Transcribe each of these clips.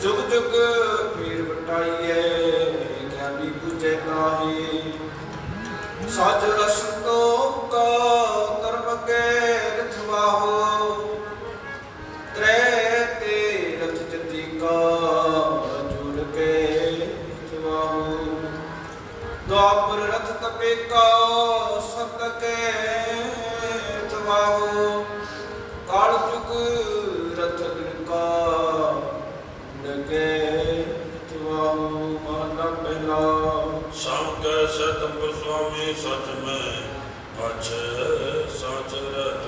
जुग जुग पीर बटाइए ज्ञानी पूजे नाही। साज रस तो का कर्म के रथवाहो त्रै ते रथ जति का जुर के रथवाहो। द्वापर रथ तपे का सत के रथवाहो काल जुग रथ का के रथवाहो। माना पहला शाम के सतंबर स्वामी सच में अच सच रह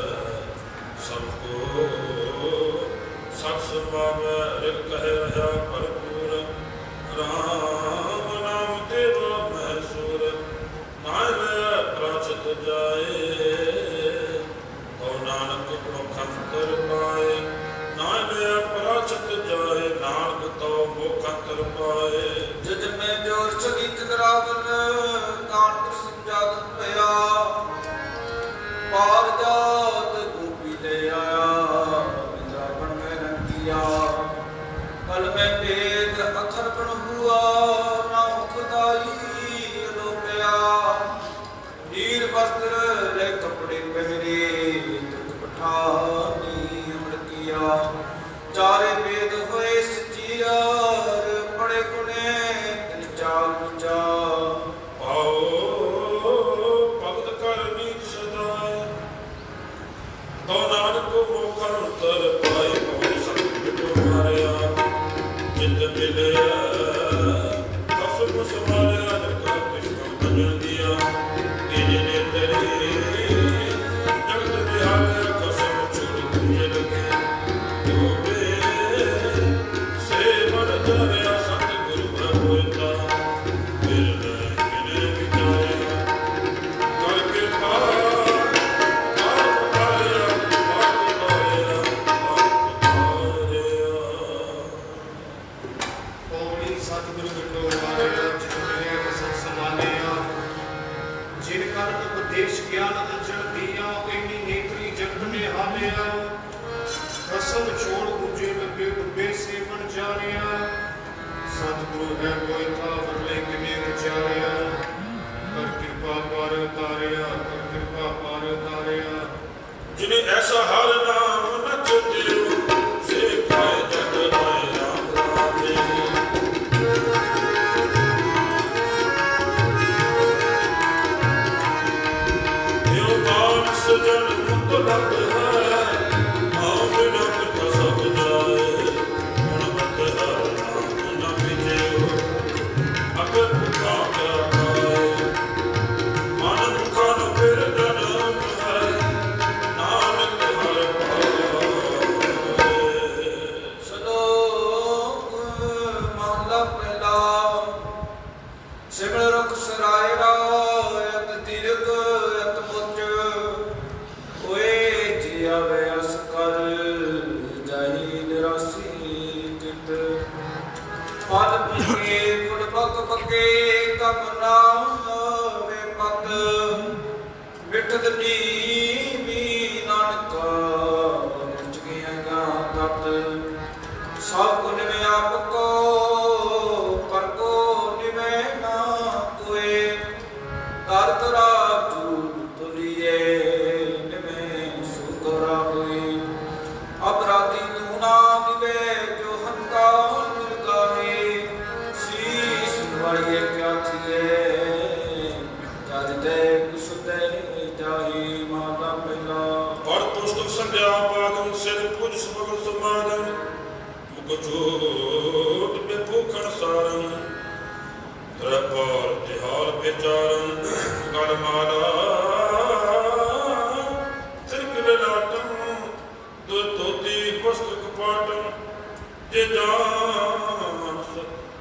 सबको सत सभा में रिल कह रहा भरपूर राम नाम तेरा महसूर नाय प्राचत जाए तो नानक मुखंतर पाए नाय प्राचत जाए नानक तो मुखंतर पाए। जज में जोर चली चंद्रावन कान पर समझागन पया पार जात गोपी ले आया वृंदावन में रंग किया। कल में वेद अथर्पण हुआ नाम खुदाई लोकया। नीर वस्त्र ले कपड़े पहरे दुख पठानी अमर किया। चारे वेद हुए सचियार पड़े गुने तिल चाल विचा। आओ भगत कर नीत सदाए तो नानक मुखंतर पाए बहुत संकट मारया जित मिले कसम समाया जगत विश्व भजन दिया गिने तेरे जगत बिहार कसम छोड़ तुझे लगे सतगुरु है कोई था बदले किने विचारिया कर कृपा पार उतारिया कर कृपा पार उतारिया। जिन्हें ऐसा हर नाम न चुतियो से पाए जग राय राम राधे। यो कान सजन मुक्त लग है नाम बिना कृपा सब जाए गुणवत हर नाम न बिजयो अगर भूखा क्या पाए मन भूखा न फिर जन्म है नानक हर पाए। श्लोक महला पहला सिमर रुख सराय रायत दीर्घ यत मुच होए जिया व्यस कर जाहि निरासी चित। फल पीके फुल पक पके कम नाम वे पत बिठद नीवी नानक निच गया तत। सब गुण में आपको पर को निवे ना कोई तर तरा चूट तुलिए निवे सुगरा हुई। अपराधी दूना निवे जो हंका निर्गाहे शीश नवाइए क्या थिए जज दे कुछ दे जाही। माला पहला और पुस्तक संध्या पादम सिर पूज समगल समागम मुकुचोट पे भूखण सारम त्रपर तिहार बेचारम गलमाला सिरकिल लाटम दो तोती पुस्तक पाटम जे जान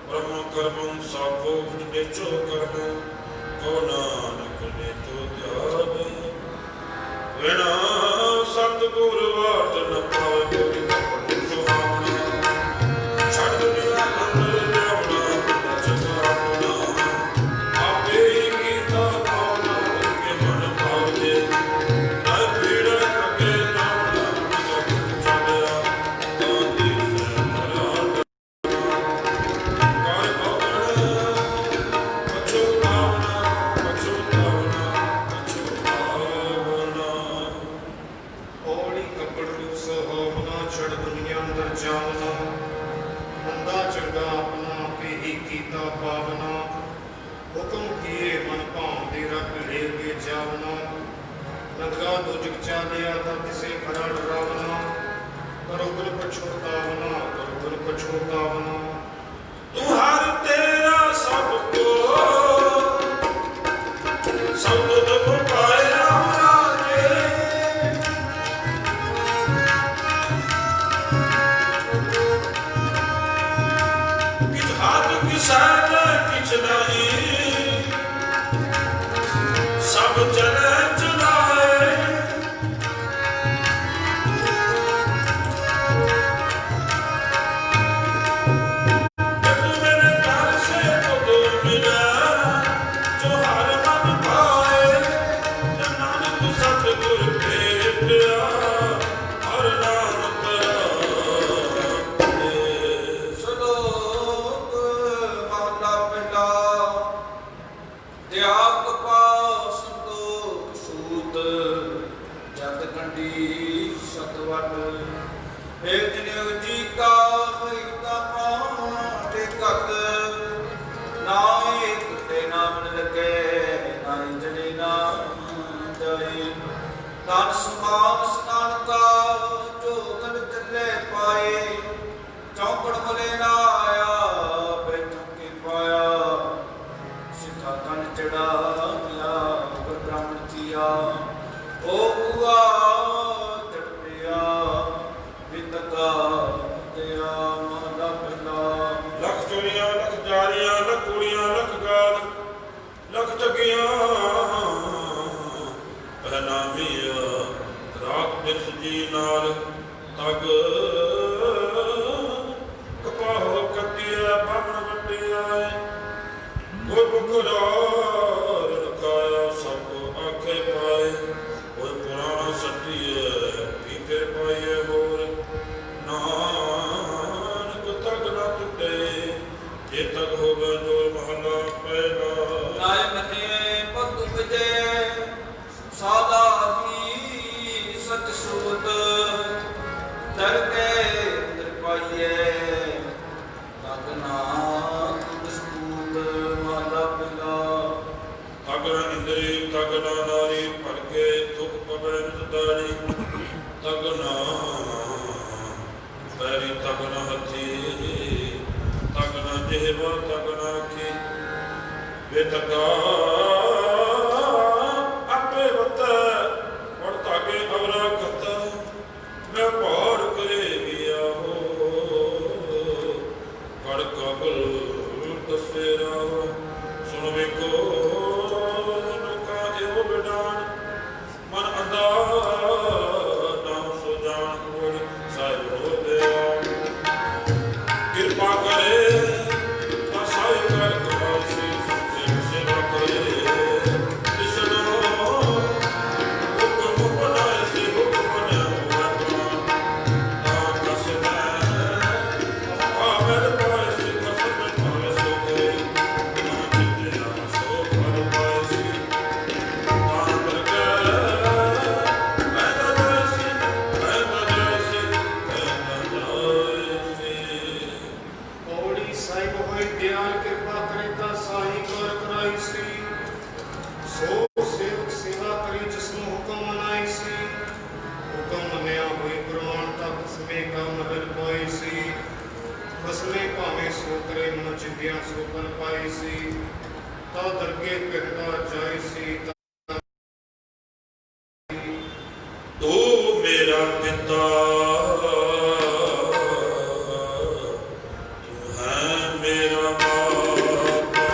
ब्रह्म कर्मम सापो बेचो कर्म को नानक ने तो त्याग विना सतगुर वार्त न पावे कोई कपड़ सुहावना छड़ दुनिया अंदर जावना चकावना आपे गीता पावना के मन पावदे नाय पीड़ पके जावना तो चलया गांधी से ਜਾਵਨਾ ਮੰਦਾ ਚੰਗਾ ਆਪਣਾ ਆਪੇ ਹੀ ਕੀਤਾ ਪਾਵਨਾ ਹੁਕਮ ਕੀਏ ਮਨ ਭਾਉਂਦੇ ਰੱਖ ਲੈ ਕੇ ਜਾਵਨਾ ਨੰਗਾ ਦੁਜਕ ਚਾਲਿਆ ਤਾਂ ਕਿਸੇ ਖਰਾ ਡਰਾਵਨਾ ਕਰੋ ਗੁਰ ਪਛੋਤਾਵਨਾ ਕਰੋ ਗੁਰ ਪਛੋਤਾਵਨਾ ਤੂੰ ਹਰ ਤੇਰਾ ਸਭ ਕੋ ਸਭ ਤੁਧ ਪਾਏ ਰਾਮ ਰਾਜੇ ਕਿਛ ਹੱਥ ਕਿਸੈ ਕਿਛ ਨਹੀਂ ਸਭ ਚਲੇ ਚਲਾਏ ਸ਼ਲੋਕ ਮਹਲਾ ਪਹਿਲਾ ਤਿਆਗ ਕਪਾਹ ਸੰਤੋਖ ਸੂਤ ਜਤ ਕੰਡੀ ਸਤਵਟ ਏ ਜਨਿਉ ਜੀ ਕਾ ਹੋਈ ਤਾ ਪਾਟੇ ਕਤ ਨਾ ਏਕ ਤੇ ਨਾਮ ਲਗੇ ਨਾ ਜਨੇ ਨਾਮ ਜਾਏ ਤਨ ਸਮਾਨ ਸਨਾਨ ਕਾ ਜੋਗਨ ਚੱਲੇ ਪਾਏ ਚੌਂਕੜ ਮਲੇ ਨਾ ਆਇਆ ਬੈਠੋ ਕੇ ਪਾਇਆ ਸਿੱਖਾ ਕੰਨ ਚੜਾਇਆ ਗੁਰ ਬ੍ਰਾਹਮਣ ਕੀਆ ਓ ਬੁਆ ਚੜ ਪਿਆ ਵਿਤਕਾ ਦਿਆ ਮਹਲਾ ਪਹਿਲਾ ਲੱਖ ਚੋਰੀਆਂ ਲੱਖ ਜਾਰੀਆਂ ਲੱਖ ਕੁੜੀਆਂ ਲੱਖ ਗਾਲ ਲੱਖ ਠੱਗੀਆਂ ਪਹਿਨਾਵੀ ਰਾਤ ਬਿਰਸ ਜੀ ਨਾਲ ਤਗ ਕਪਾਹੋ ਕੱਤਿਆ ਬਾਹਣ ਵੱਡਿਆ ਕੋਈ ਬੁਖਰਾਰ ਰਕਾਇਆ ਸਭ ਆਖੇ ਪਾਏ ਕੋਈ ਪੁਰਾਣਾ ਸੱਟੀਏ ਪੀਕੇ ਪਾਈਏ ਹੋਰ ਨਾਨਕ ਤਗ ਨਾ ਟੁੱਟੇ ਜੇ ਤਗ ਹੋਵੇ ਜੋ ਮਹਲਾ ਪਹਿਲਾ ਨਾਇ ਮੰਨੇ ਭਗਤ ਉਪਜੈ ਸਾਦਾ ਹੀ ਸਚ ਸੂਤ ਦਰ ਕੇ ਅੰਦਰ ਪਾਈਏ ਤਗਨਾ ਦਸਤੂਤ ਮਹਲਾ ਪਹਿਲਾ ਤਗਨ ਇੰਦਰੀ ਤਗਨਾ ਨਾਰੀ ਭਰ ਕੇ ਦੁਖ ਪਵੈ ਨਿਦਾਰੀ ਤਗਨਾ ਪੈਰੀ ਤਗਨਾ ਹੱਥੀ ਤਗਨਾ ਜਿਹਵਾ ਤਗਨਾ ਅੱਖੀ ਵੇ ਤਗਾ ਆਪੇ ਵਤੈ ਵੜ ਤਾਗੇ ਅਵਰਾ ਕਤ ਮੈਂ ਭਾਰ ਕਰੇ ਗਿਆ ਹੋ ਵੜ ਕਬਲ ਤਸੇਰਾ ਸੁਣ ਵੇਖੋ ਲੋਕਾਂ ਇਹੋ ਬਿਡਾਨ ਮਨ ਅੰਦਾ ਨਾਮ ਸੋ ਜਾਣ ਗੁਰ ਸਾਹਿਬ ਹੋ ਦਿਆ ਕਿਰਪਾ ਕਰੇ ਤਾਂ ਸਾਈ ਕਰ ਕਮਾਸੀ ਸੇਵਾ ਕਰੇ ਇਸਨੋ ਹੁਕਮ ਬਣਾਏ ਸੀ ਹੁਕਮ ਬਣਿਆ ਤਾਂ ਕਸਨਾ ਆਵਰ ਪਾਏ ਸੀ ਕਸਮ ਪਾਏ ਸੋ ਕਰੇ ਸੋ ਫਲ ਪਾਏ ਸੀ ਤਾਂ ਕਰਕੇ ਪੈਦਾ ਜਾਏ ਸੀ ਔੜੀ ਸਾਹਿਬ ਹੋਏ ਦਿਆਲ ਕਿਰਪਾ ਕਰੇ ਤਾਂ ਸਾਈ ਕਰ ਕਰਾਈ ਸੀ ਸੋ ਸੇਵਕ ਸੇਵਾ ਕਰੀ ਜਿਸ ਨੂੰ ਹੁਕਮ ਮਨਾਈ ਸੀ ਹੁਕਮ ਮੰਨਿਆ ਹੋਈ ਪ੍ਰਮਾਣ ਤੱਕ ਸਮੇ ਕਾ ਮਹਲ ਪਾਈ ਸੀ ਬਸਲੇ ਭਾਵੇਂ ਸੋ ਕਰੇ ਮਨ ਚਿੰਦਿਆ ਸੋ ਬਨ ਪਾਈ ਸੀ ਤਾਂ ਦਰਗੇ ਕਹਿੰਦਾ ਜਾਈ ਸੀ ਤੂੰ ਮੇਰਾ ਪਿਤਾ ਤੂੰ ਹੈ ਮੇਰਾ ਮਾਤਾ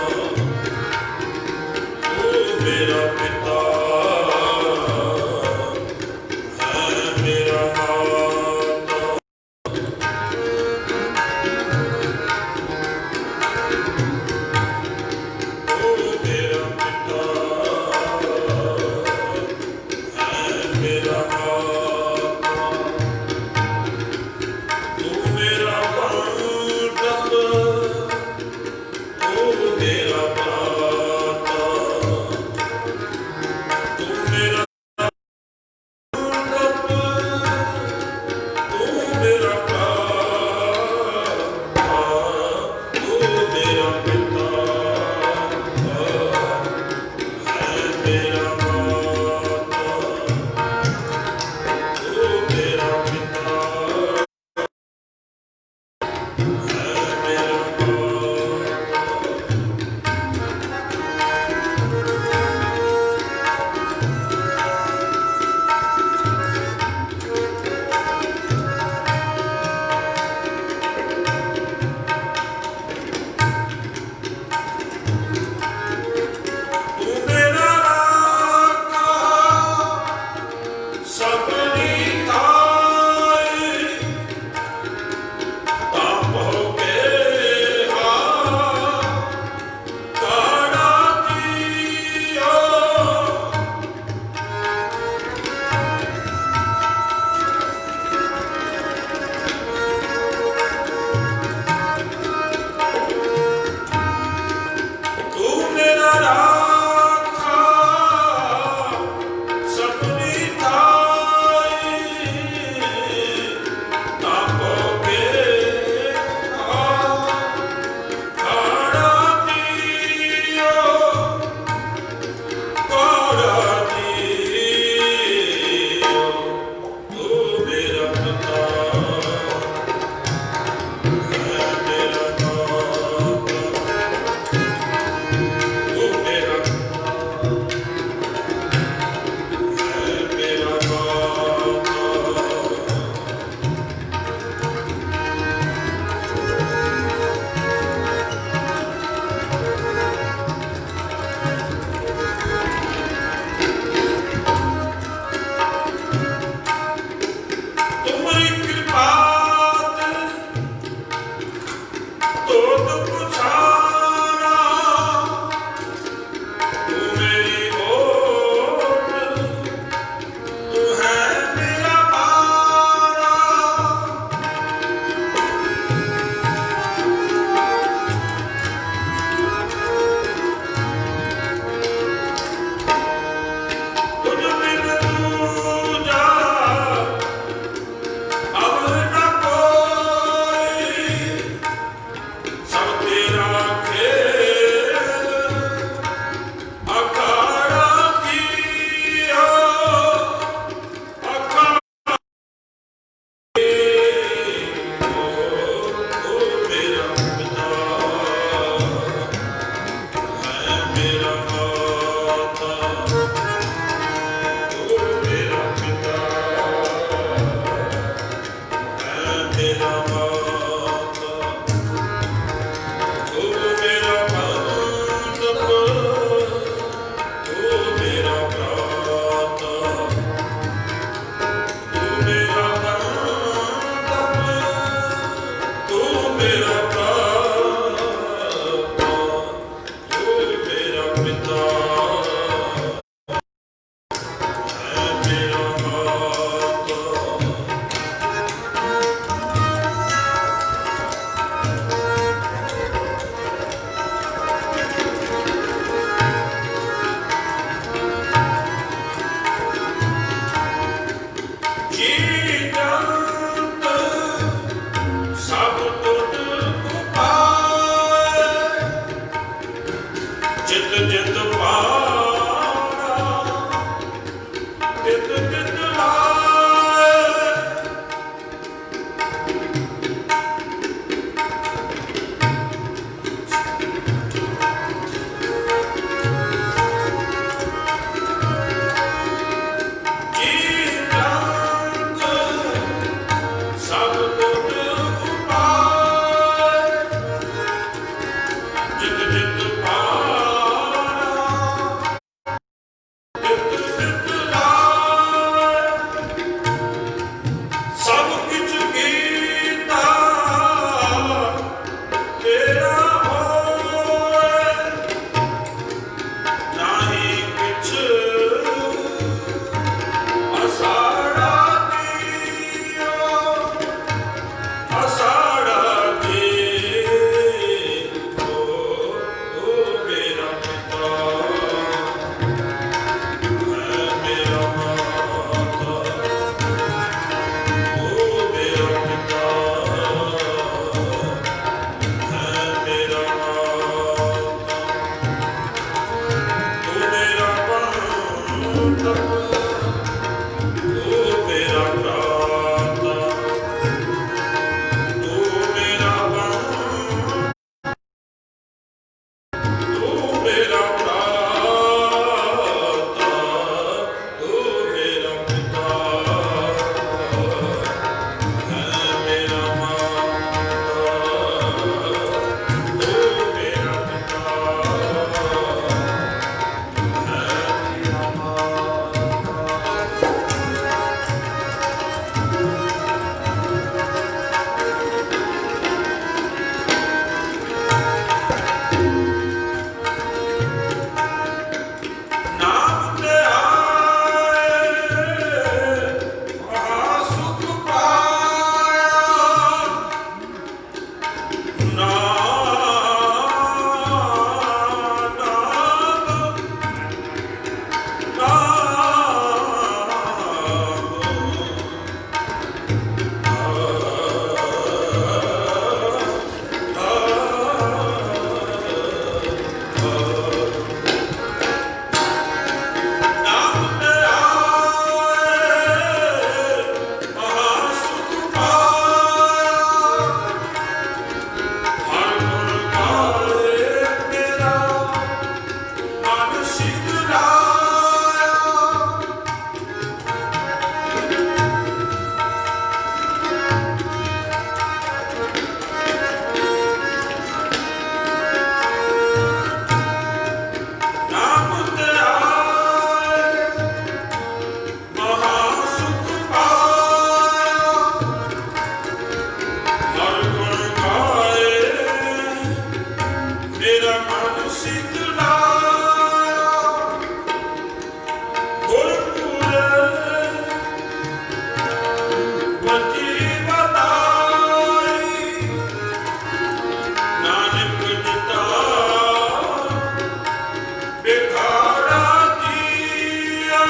ਤੂੰ ਮੇਰਾ ਪਿਤਾ ਹੈ ਮੇਰਾ ਮਾਤਾ ਤੂੰ ਮੇਰਾ ਪਿਤਾ ਹੈ ਮੇਰਾ ਮਾਤਾ ਮੇਰਾ ਭਰਾ, ਤੂੰ ਮੇਰਾ ਪਿਤਾ, ਹੈ ਮੇਰਾ ਮਾਤਾ। ਜੀ ਜੰਤ ਸਭ ਤੁਧ ਉਪਾਏ, ਜਿਤ ਜਿਤ ਪਾਣਾ, ਤਿਤ ਤਿਤ ਲਾਏ। ਜੀ ਜੰਤ ਸਭ ਤੁਧ ਉਪਾਏ, ਜਿਤ ਜਿਤ ਪਾਣਾ, ਤਿਤ ਤਿਤ ਲਾਏ। ਸਭ ਕਿਛ ਕੀਤਾ ਤੇਰਾ ਹੋਏ, ਨਾਹੀ ਕਿਛ ਅਸਾੜਾ ਦੀਓ, ਅਸਾੜਾ ਦੀਓ। ਤੂੰ ਮੇਰਾ ਪਿਤਾ, ਹੈ ਮੇਰਾ ਮਾਤਾ, ਤੂੰ ਮੇਰਾ ਪਿਤਾ, ਹੈ ਮੇਰਾ ਮਾਤਾ, ਤੂੰ ਮੇਰਾ ਬੰਧਪ, ਤੂੰ ਮੇਰਾ ਭਰਾਤਾ, ਤੂੰ ਮੇਰਾ ਬੰਧਪ, ਤੂੰ ਮੇਰਾ ਭਰਾਤਾ, ਤੂੰ ਮੇਰਾ ਪਿਤਾ, ਹੈ ਮੇਰਾ ਮਾਤਾ, ਤੂੰ ਮੇਰਾ ਪਿਤਾ, ਹੈ ਮੇਰਾ ਨਾਮ ਤੇ ਆਏ ਮਹਾ ਸੁਖ ਪਾਇਆ, ਨਾਮ ਤੇ ਆਏ ਮਹਾ ਸੁਖ ਪਾਇਆ, ਹਰ ਗੁਣ ਗਾਏ ਮੇਰਾ ਮਨ ਸਿਧ ਲਾਇਆ। ਨਾਮ ਤੇ ਆਏ ਮਹਾ ਸੁਖ ਪਾਇਆ, ਹਰ ਗੁਣ ਗਾਏ ਮੇਰਾ ਮਨ ਸਿਧ ਲਾਇਆ। ਗੁਰਪੁਰੇ ਵਤੀ ਵਧਾਈ, ਨਾਨਕ ਜੀਤਾ ਬਿਖਾੜਾ ਦੀਓ,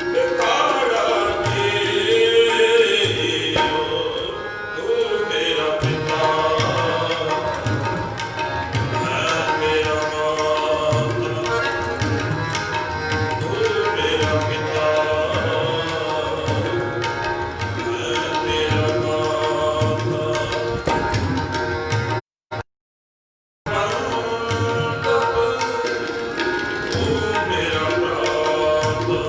ਬਿਖਾੜਾ ਦੀਓ। ਤੂੰ ਮੇਰਾ ਪਿਤਾ, ਹੈ ਮੇਰਾ ਮਾਤਾ, ਤੂੰ ਮੇਰਾ ਪਿਤਾ, ਹੈ ਮੇਰਾ ਮਾਤਾ, ਬੰਧਪ, ਤੂੰ ਮੇਰਾ ਭਰਾਤਾ,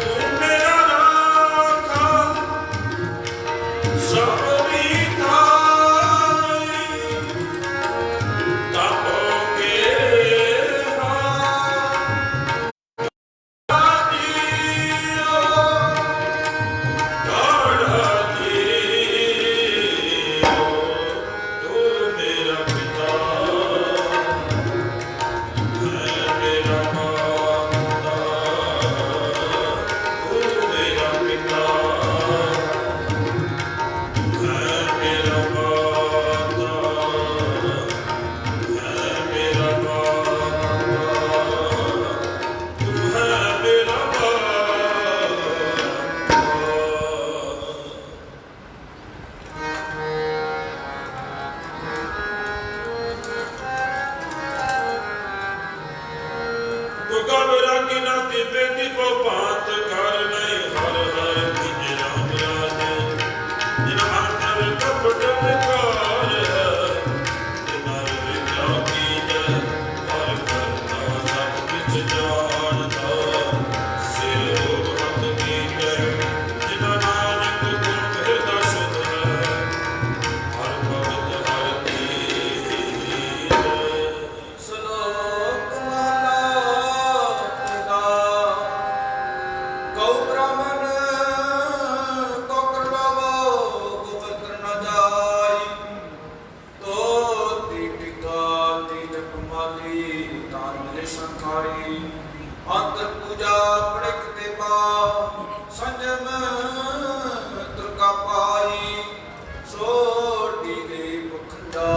ਤੂੰ ਮੇਰਾ ਰਾਖਾ, ਸਭ ਰੀਤਾ ਭਾਂਤ ਕਰ ਨਹੀਂ ਹਰ ਹਰ ਕੀਜੇ ਰਾਮ ਰਾਜੇ ਜਿਨ ਅੰਤਰ ਕਪਟ ਵਿਕਾਰ ਹੈ ਜਿਨਾਂ ਵਿਦਿਆ ਕੀਜੈ ਹਰ ਕਰਤਾ ਸਭ ਕਿਛ ਜਾਣਦਾ ਸਿਰ ਰੋਗ ਹੱਥ ਕੀਜੈ ਜਿਨਾਂ ਨਾਨਕ ਗੁਰ ਹਿਰਦਾ ਸੁਧ ਹੈ ਹਰ ਭਗਤ ਹਰ ਕੀਜੈ। ਸ਼ਲੋਕ ਮਹਲਾ ਪਹਿਲਾ। ਗਊ ਬ੍ਰਾਹਮਣ ਕੋ ਕਰਵਾਵੋ ਗੋਬਰ ਨ ਜਾਈ ਤੋ ਟਿਕਾ ਤੀ ਜਪ ਮਾਲੀ ਤਾਰ ਮਿਲੇ ਸੰਖਾਈ ਅੰਤਰ ਪੂਜਾ ਪੜਿਕ ਤੇ ਪਾ ਸੰਜਮ ਤੁਰਕਾ ਪਾਈ ਸੋਟੀ ਦੇ ਪਖੰਡਾ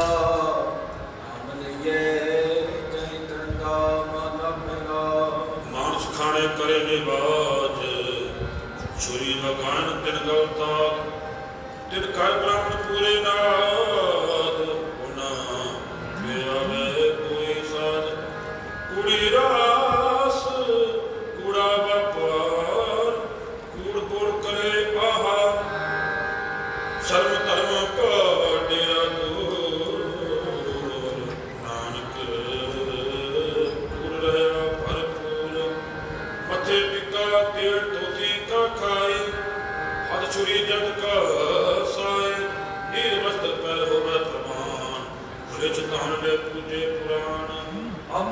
ਨਾਮ ਲਈਏ ਜੈ ਤਰੰਗਾ ਮਨ ਪਹਿਲਾ। ਮਾਨਸ ਖਾਣੇ ਕਰੇ ਨਿਵਾਜ ਛੁਰੀ ਲਗਾਨ ਤਿਨ ਗਲਤਾਰ ਤਿਨ ਕਰ ਬ੍ਰਾਹਮਣ ਪੂਰੇ ਨਾਦ ਉਹਨਾਂ ਮੇਰਾ ਵੇ ਕੋਈ ਸਾਧ ਕੁੜੀ ਰਾਸ ਕੂੜਾ ਵਪਾਰ ਕੂੜ ਕੂੜ ਕਰੇ ਆਹਾ ਸਰਮ ਧਰਮ ਕਾ ਡੇਰਾ ਦੂਰ ਨਾਨਕ ਪੂਰ ਰਹਾ ਭਰਪੂਰ ਮੱਥੇ ਟਿਕਾ ਤੇੜ ਤੋਤੀ ਕਾ ਖਾਈ ਹੱਥ ਛੁਰੀ ਜਗ ਕਾ ਸਾਈ ਨੀਰ ਵਸਤਰ ਪੈਰ ਹੋਵੇ ਪ੍ਰਮਾਨ ਰਿਚ ਧਨ ਦੇ ਪੂਜੇ ਪੁਰਾਣ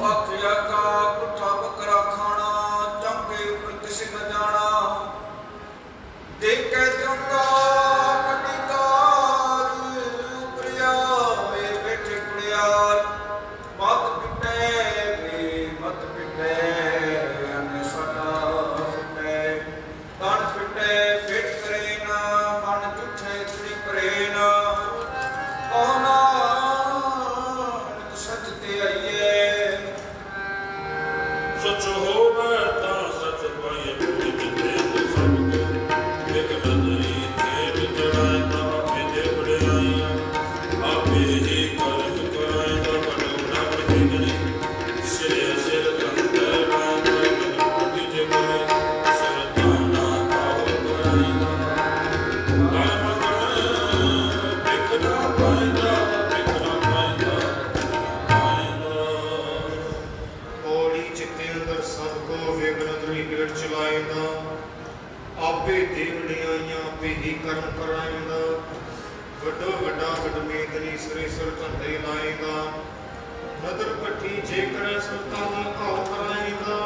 ਆਖਿਆ ਕਾ ਪੁੱਠਾ ਬੱਕਰਾ ਖਾਣਾ ਚੰਗੇ ਉੱਪਰ ਕਿਸੇ ਨ ਜਾਣਾ ਦੇਖੈ ਚੰਗਾ ਕੱਢੀ ਕਾਰ ਉਪਰਿਆ ਵੇ ਬੈਠੇ ਕੁੜਿਆਰ ਮਤ ਪਿੱਟੇ ਵੇ ਮਤ ਪਿੱਟੇ ਅਨੇ ਸਾਡਾ ਫਿੱਟੇ ਤਨ ਫਿੱਟੇ ਫਿੱਟ ਕਰੇ ਨਾ ਮਨ ਝੂਠੇ ਚੁੜੀ ਪਰੇ ਨਾ ਕਹਨਾ ਸੱਚ ਤੇ ਆਈਏ ਸੱਚ ਹੋਵੇ ਤਾਂ ਸੱਚ ਪਾਈਏ ਪੂਰੀ ਜਿੰਦੇ ਸਭ ਕੋ ਇੱਕ ਨਜ਼ਰੀ ਤੇਜ ਚੜਾਇਦਾ ਆਪੇ ਦੇ ਬੜਾਈਆਂ ਆਪੇ ਹੀ ਕਰਮ ਕਰਾਇਦਾ ਬੜੋੜਾ ਬੜੇਗਣੀ ਸਿਰੇ ਸਿਰ ਕੰਦਰ ਰਾਇਦਾ ਗਣਪਤੀ ਜੇ ਕਰੇ ਸਿਰ ਤਾਨਾ ਕਾਹੋ ਕਰਾਇਦਾ ਕਰਮ ਕਰ ਬਿਖਣਾ ਪਾਇਦਾ ਬਿਖਣਾ ਪਾਇਦਾ ਪੌੜੀ ਚਿੱਤੇ ਅੰਦਰ ਸਭ ਕੋ ਵੇਗਨ ਦਰੀ ਪੇਟ ਚਲਾਇਂਦਾ ਆਪੇ ਦੇਵੜੀਆਂ ਆਪੇ ਹੀ ਕਰਮ ਕਰਾਇਂਦਾ ਵੱਡੋ ਵੱਡਾ ਵਡਮੇਦਨੀ ਸਿਰੇ ਸਿਰ ਧੰਦੇ ਲਾਇਂਦਾ ਨਦਰ ਪੱਠੀ ਜੇ ਕਰੇ ਸੰਤਾਂ ਘਾਉ ਕਰਾਇਂਦਾ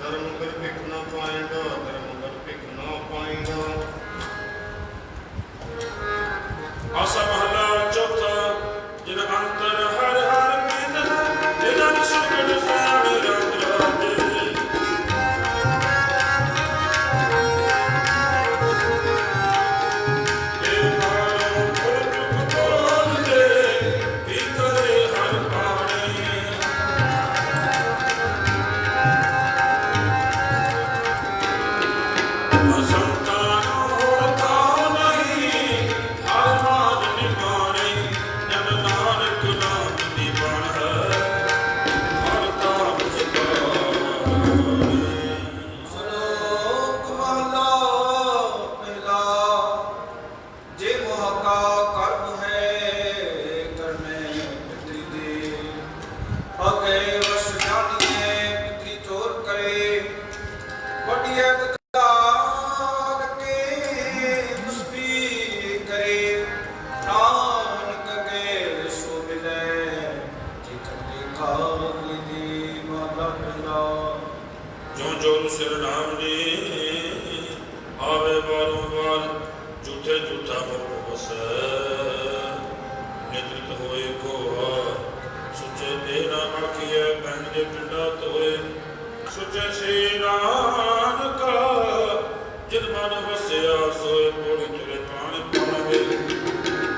ਧਰਮ ਕਰ ਪਿਕ ਨਾ ਪਾਇਂਦਾ ਧਰਮ ਕਰ ਪਿਕ ਨਾ ਪਾਇਂਦਾ। ਆਸਾ ਮਹਲਾ ਚੌਥਾ ਜਿਨ ਅੰਤਰ ਹਰ ਹਰ ਮਨ ਹੈ ਜਿਨ ਸੁਗੜ ਸਾਣ ਰੰਗ ਰਾਜੇ ਇਹ ਮਾਰੋ ਫੁਰ ਚੁੱਕ ਬੋਲ ਦੇ ਵੀ ਕਰੇ ਹਰ ਬਾਣੀ ਸੰਤਾਨੋ ਹੋਤਾ ਨਹੀਂ ਹਰ ਮਾਨ ਨਿਮਾਣੇ ਜਨ ਨਾਨਕ ਨਾਮ ਨਿਵਾਣ ਹੈ ਹਰ ਤਾਪ ਸਤਾਰੇ। ਸ਼ਲੋਕ ਮਹਲਾ ਪਹਿਲਾ। ਜੇ ਮੋਹ ਕਾ ਕਰਮ ਹੈ ਕਰਨੇ ਪਿਤਰੀ ਦੇ ਅਗੇ ਵਸ ਜਾਣੀਏ ਪਿਤਰੀ ਚੋਰ ਕਰੇ ਵੱਡੀਏ ਗਦਾਰ ਕੇ ਮੁਸਬੀ ਕਰੇ ਨਾਨਕ ਕੇ ਸੋ ਮਿਲੇ ਜੇ ਖੰਡੇ ਖਾਲੀ ਦੀ ਮਾਲਾ ਪਹਿਲਾ। ਜੋ ਜੋ ਸਿਰ ਨਾਮ ਨੇ ਆਵੇ ਬਾਰੋਂ ਬਾਰ ਝੂਠੇ ਝੂਠਾ ਮੋਹ ਵਸੈ ਨਿਤਰਿਤ ਹੋਏ ਕੋਹਾ ਸੁਚੇ ਦੇ ਨਾ ਆਖੀਐ ਬੰਦ ਦੇ ਪਿੰਡਾ ਤੋਏ ਸੁਚੇ ਸੇ ਨਾਨਕਾ ਜਿਨ ਮਨ ਵਸਿਆ ਸੋਏ ਪੋੜੀ ਤੁਰੇ ਪਾਣੀ ਪਾਵੇ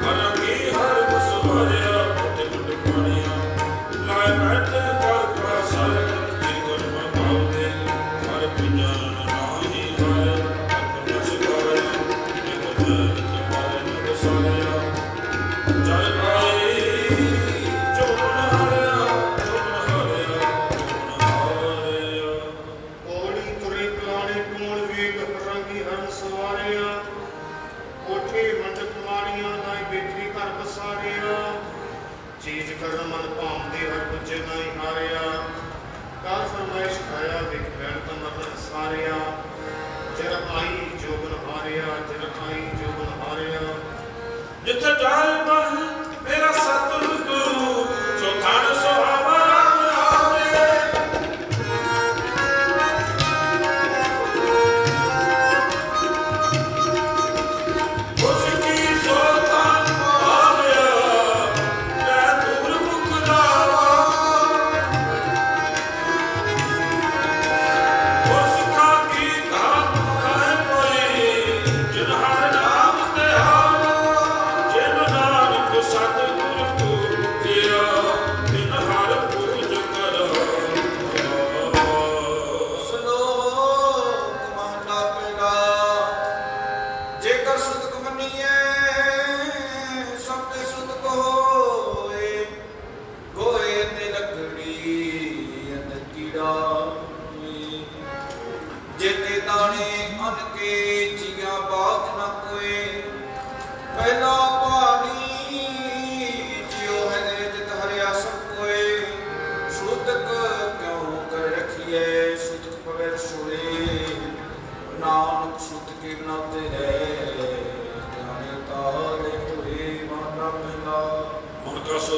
ਹਰ ਕੀ ਹਰ ਵਸਵਾਰਿਆ ਪੁੱਤ ਟੁੱਟ ਪਾਣੀਆਂ ਲਾਇ ਬੈਠੇ ਕਰ ਪਾਸਰ ਕੀ ਗੁਰ ਮਗਾਉਦੇ ਹਰ ਪੁਜਾਨ ਨਾਹੀ ਹਰ ਆਪਣਾ ਸਿਖਾਇਆ ਇਹ ਗੁਰ ਤੁਮਾਰੇ ਨਗ ਸਾਰਿਆ ਜਲ ਆਈ ਜੋ ਮਨ ਹਰਿਆ ਜੋ ਮਨ ਹਰਿਆ ਜੋ ਮਨ ਹਰਿਆ। ਪੌੜੀ ਤੁਰੇ ਕੇ ਮੰਡਕ ਮਾਣੀਆਂ ਨਾਈ ਬੇਟਰੀ ਘਰ ਬਸਾਰਿਆ ਚੀਜ਼ ਕਰਨ ਮਨ ਭਾਉਂਦੇ ਹਰ ਪੁੱਜੇ ਨਾਈ ਹਾਰਿਆ ਕਾਲ ਫਰਮਾਇਸ਼ ਖਾਇਆ ਦੇਖ ਬੈਣ ਤਾਂ ਮਰਨ ਸਾਰਿਆ ਜਰ ਆਈ ਜੋਬਨ ਹਾਰਿਆ ਜਰ ਆਈ ਜੋਬਨ ਹਾਰਿਆ ਜਿੱਥੇ ਜਾਏ ਮਨ ਮੇਰਾ ਸਤਿਗੁਰੂ ਸੋ ਥਾਨ ਸੁਹਾਵਾ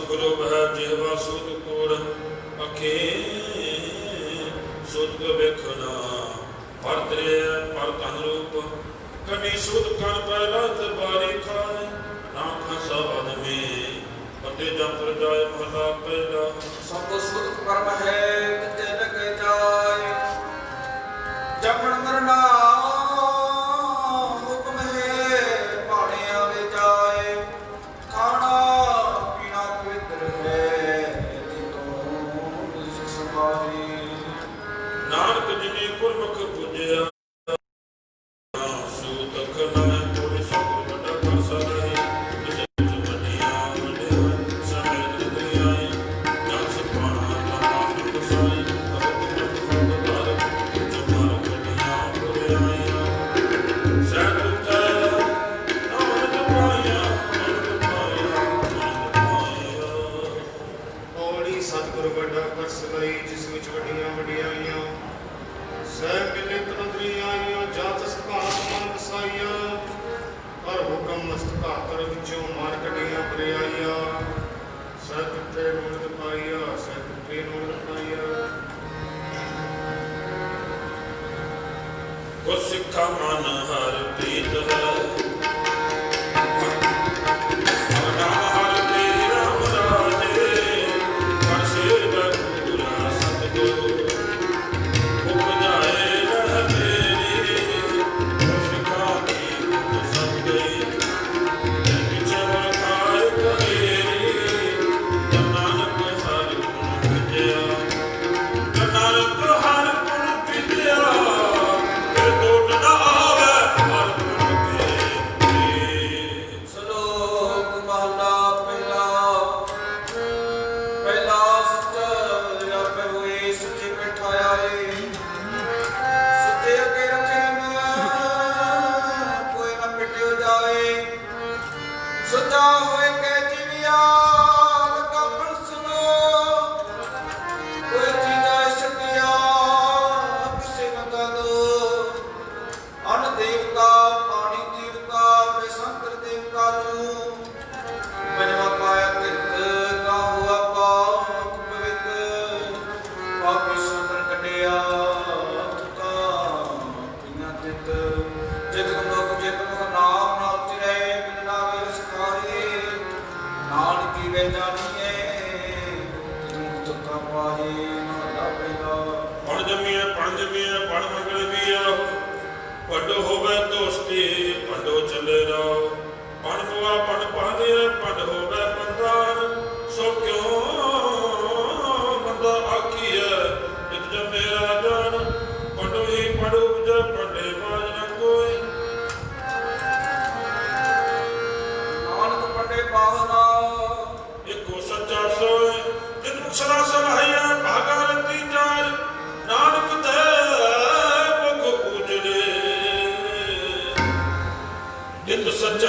ਗੁਰੂ ਹੈ ਜਿਹਵਾ ਸੁਧ ਕੋੜ ਅਖੇ ਸੁਧ ਕੋ ਵੇਖਣਾ ਪਰਤਰੇ ਪਰ ਤਨ ਰੂਪ ਕਨੀ ਸੁਧ ਕਨ ਪਹਿਲਾ ਤਬਾਰੀ ਖਾਏ ਨਾਮ ਖਸਾ ਅਦਮੀ ਪਤੇ ਜੰਤਰ ਜਾਏ ਮਹਲਾ ਪਹਿਲਾ ਸਭ ਸੁਧ ਕਰਮ ਹੈ ਤੇ ਲਗ ਜਾਏ ਜਪਣ ਮਰਨਾ ਹੁਕਮ ਹੈ ਪਾਣੇ ਆਵੇ ਜਾਏ ਖਾਣਾ ਨਾਨਕ ਜਿਨੇ ਗੁਰਮੁਖ ਪੁੱਜਿਆ ਸੂਤਕ ਨਾਮੈ ਕੋਇ ਸਤਿ ਵੱਡਾ ਕਰ ਸਦਾਈ ਕਿਸੇ ਵਿੱਚ ਵੱਡੀਆਂ ਵੱਡਿਆ ਸਮੇਤ ਦੁਨੀਆਈ ਜਨ ਸੁਪਾਣਾ ਨਾਮ ਕਸਾਈ ਅਸਤ ਮਤ ਜਮਾਰ ਵੱਡੀਆਂ ਪੁਰਿਆਈਆਂ ਸਹਿ ਤੁਠੈ ਨਾਮ ਪਾਇਆ ਔੜੀ ਸਤਿਗੁਰ ਵੱਡਾ ਕਰ ਸਦਾਈ ਜਿਸ ਵਿੱਚ ਵੱਡੀਆਂ ਵਡਿਆਈਆਂ ਸਹਿ ਮਿਲੇ ਤਨਦਰੀ ਆਈਆਂ ਜਾਤ ਸਕਾਤ ਮਨ ਵਸਾਈਆਂ ਹਰ ਹੁਕਮ ਮਸਤਕਾ ਕਰ ਵਿੱਚੋਂ ਮਾਰ ਕੱਢੀਆਂ ਬਰਿਆਈਆਂ ਸਹਿ ਤੁਠੇ ਨੂਰ ਪਾਈਆ ਸਹਿ ਤੁਠੇ ਨੂਰ ਪਾਈਆ ਗੁਰ ਸਿੱਖਾ ਮਨ ਹਰ ਪ੍ਰੀਤ ਹੈ ਵੱਡੋ ਹੋਵੇ ਦੋਸਤੀ ਭੰਡੋ ਚੱਲੇ ਰਾਓ ਪਣ ਮੁਆ ਪਣ ਪਾਲਿਆ ਪਣ ਹੋਵੇ ਬੰਦਾਨ ਸੋ ਕਿਉਂ ਬੰਦਾ ਆਖੀਐ ਜਿਤ ਜੋ ਮੇਰਾ ਜਾਨ ਪੜੋ ਹੀ ਪੜੋ ਉਪਜੈ ਪੜੇ ਬਾਜ ਨ ਕੋਈ ਨਾਨਕ ਪੜੇ ਬਾਹਨਾ ਇੱਕੋ ਸੱਚਾ ਸੋਏ ਜਿਤ ਮੁਖ ਸਦਾ ਸਲਾਹੀਐ ਭਾਗਾ ਰਤੀ ਜਾਰ ਨਾਨਕ ਤੇ ਮੁਖ ਉਜਲੇ ਜਿਤ ਸੱਚਾ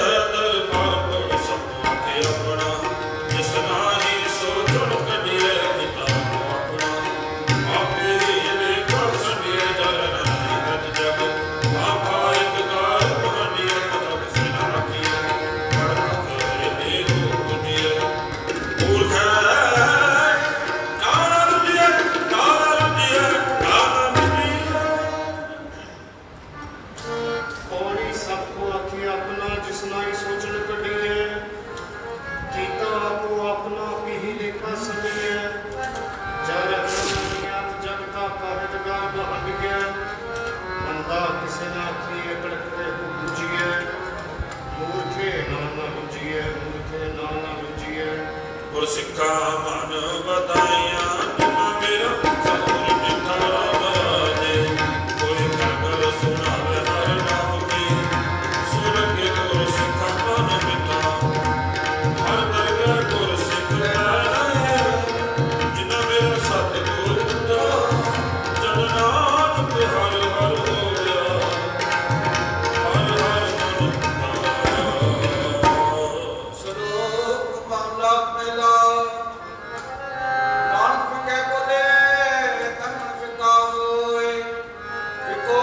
ਸਿੱਖਾ ਮਨ ਵਧਾਈਆਂ ਜਿਨਾ ਮੇਰਾ ਸਤਿਗੁਰ ਜਿਠਾ ਰਾਮ ਰਾਜੇ ਕੋਈ ਕਰ ਸੁਣਾਵੇ ਹਰ ਨਾਮ ਕੀ ਸੁਰਗੇ ਗੁਰ ਸਿੱਖਾ ਮਨ ਮਿਠਾ ਹਰ ਦਰਗਾਹ ਗੁਰ ਸਿੱਖ ਪਾਇਆ ਜਿਨਾ ਮੇਰਾ ਸਤਿਗੁਰ ਜਿਠਾ ਜਨ ਨਾਨਕ ਹਰ ਹਰ ਹੋਇਆ ਹਰ ਹਰ ਸ਼ਲੋਕ ਮਹਲਾ ਪਹਿਲਾ। ਨਾਨਕ ਫਿਕੈ ਬੋਲੇ ਤਨ ਫਿਕਾ ਹੋਏ, ਫਿਕੋ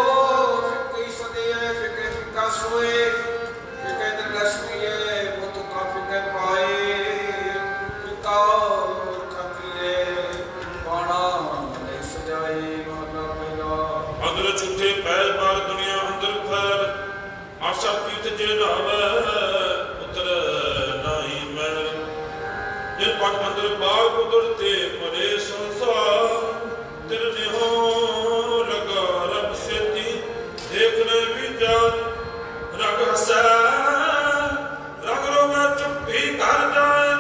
ਫਿਕੀ ਸਦੀਏ ਫਿਕੇ ਫਿਕਾ ਸੋਏ, ਫਿਕੇ ਦਰਗਾਹ ਸੁਈਏ ਮੁਤ ਕਾ ਫਿਕੇ ਪਾਏ, ਫਿਕਾ ਰਖੀਏ ਬਾਣਾ ਲੈ ਸਜਾਏ। ਮਹਲਾ ਪਹਿਲਾ। ਅੰਦਰ ਝੂਠੇ ਪੈਰ ਮਾਰ ਦੁਨੀਆ ਅੰਦਰ ਫੈਲ ਆਸਾ ਪੀਤ ਜੇ ਨਾਵੇ ਉਤਰ ਨਾਹੀ ਮੈਲ ਜਿਨ ਪਟ ਅੰਦਰ ਬਾਹਰ ਕੁਦਰਤੇ ਮਰੇ ਸੰਸਾਰ ਤਿਰ ਨਿਹੋ ਲਗਾ ਰਬ ਸੇਤੀ ਦੇਖਨੇ ਵਿਚਾਰ ਰਗ ਹਸੈ ਰਗ ਰੋ ਮੈਂ ਚੁੱਪੀ ਕਰ ਜਾਏ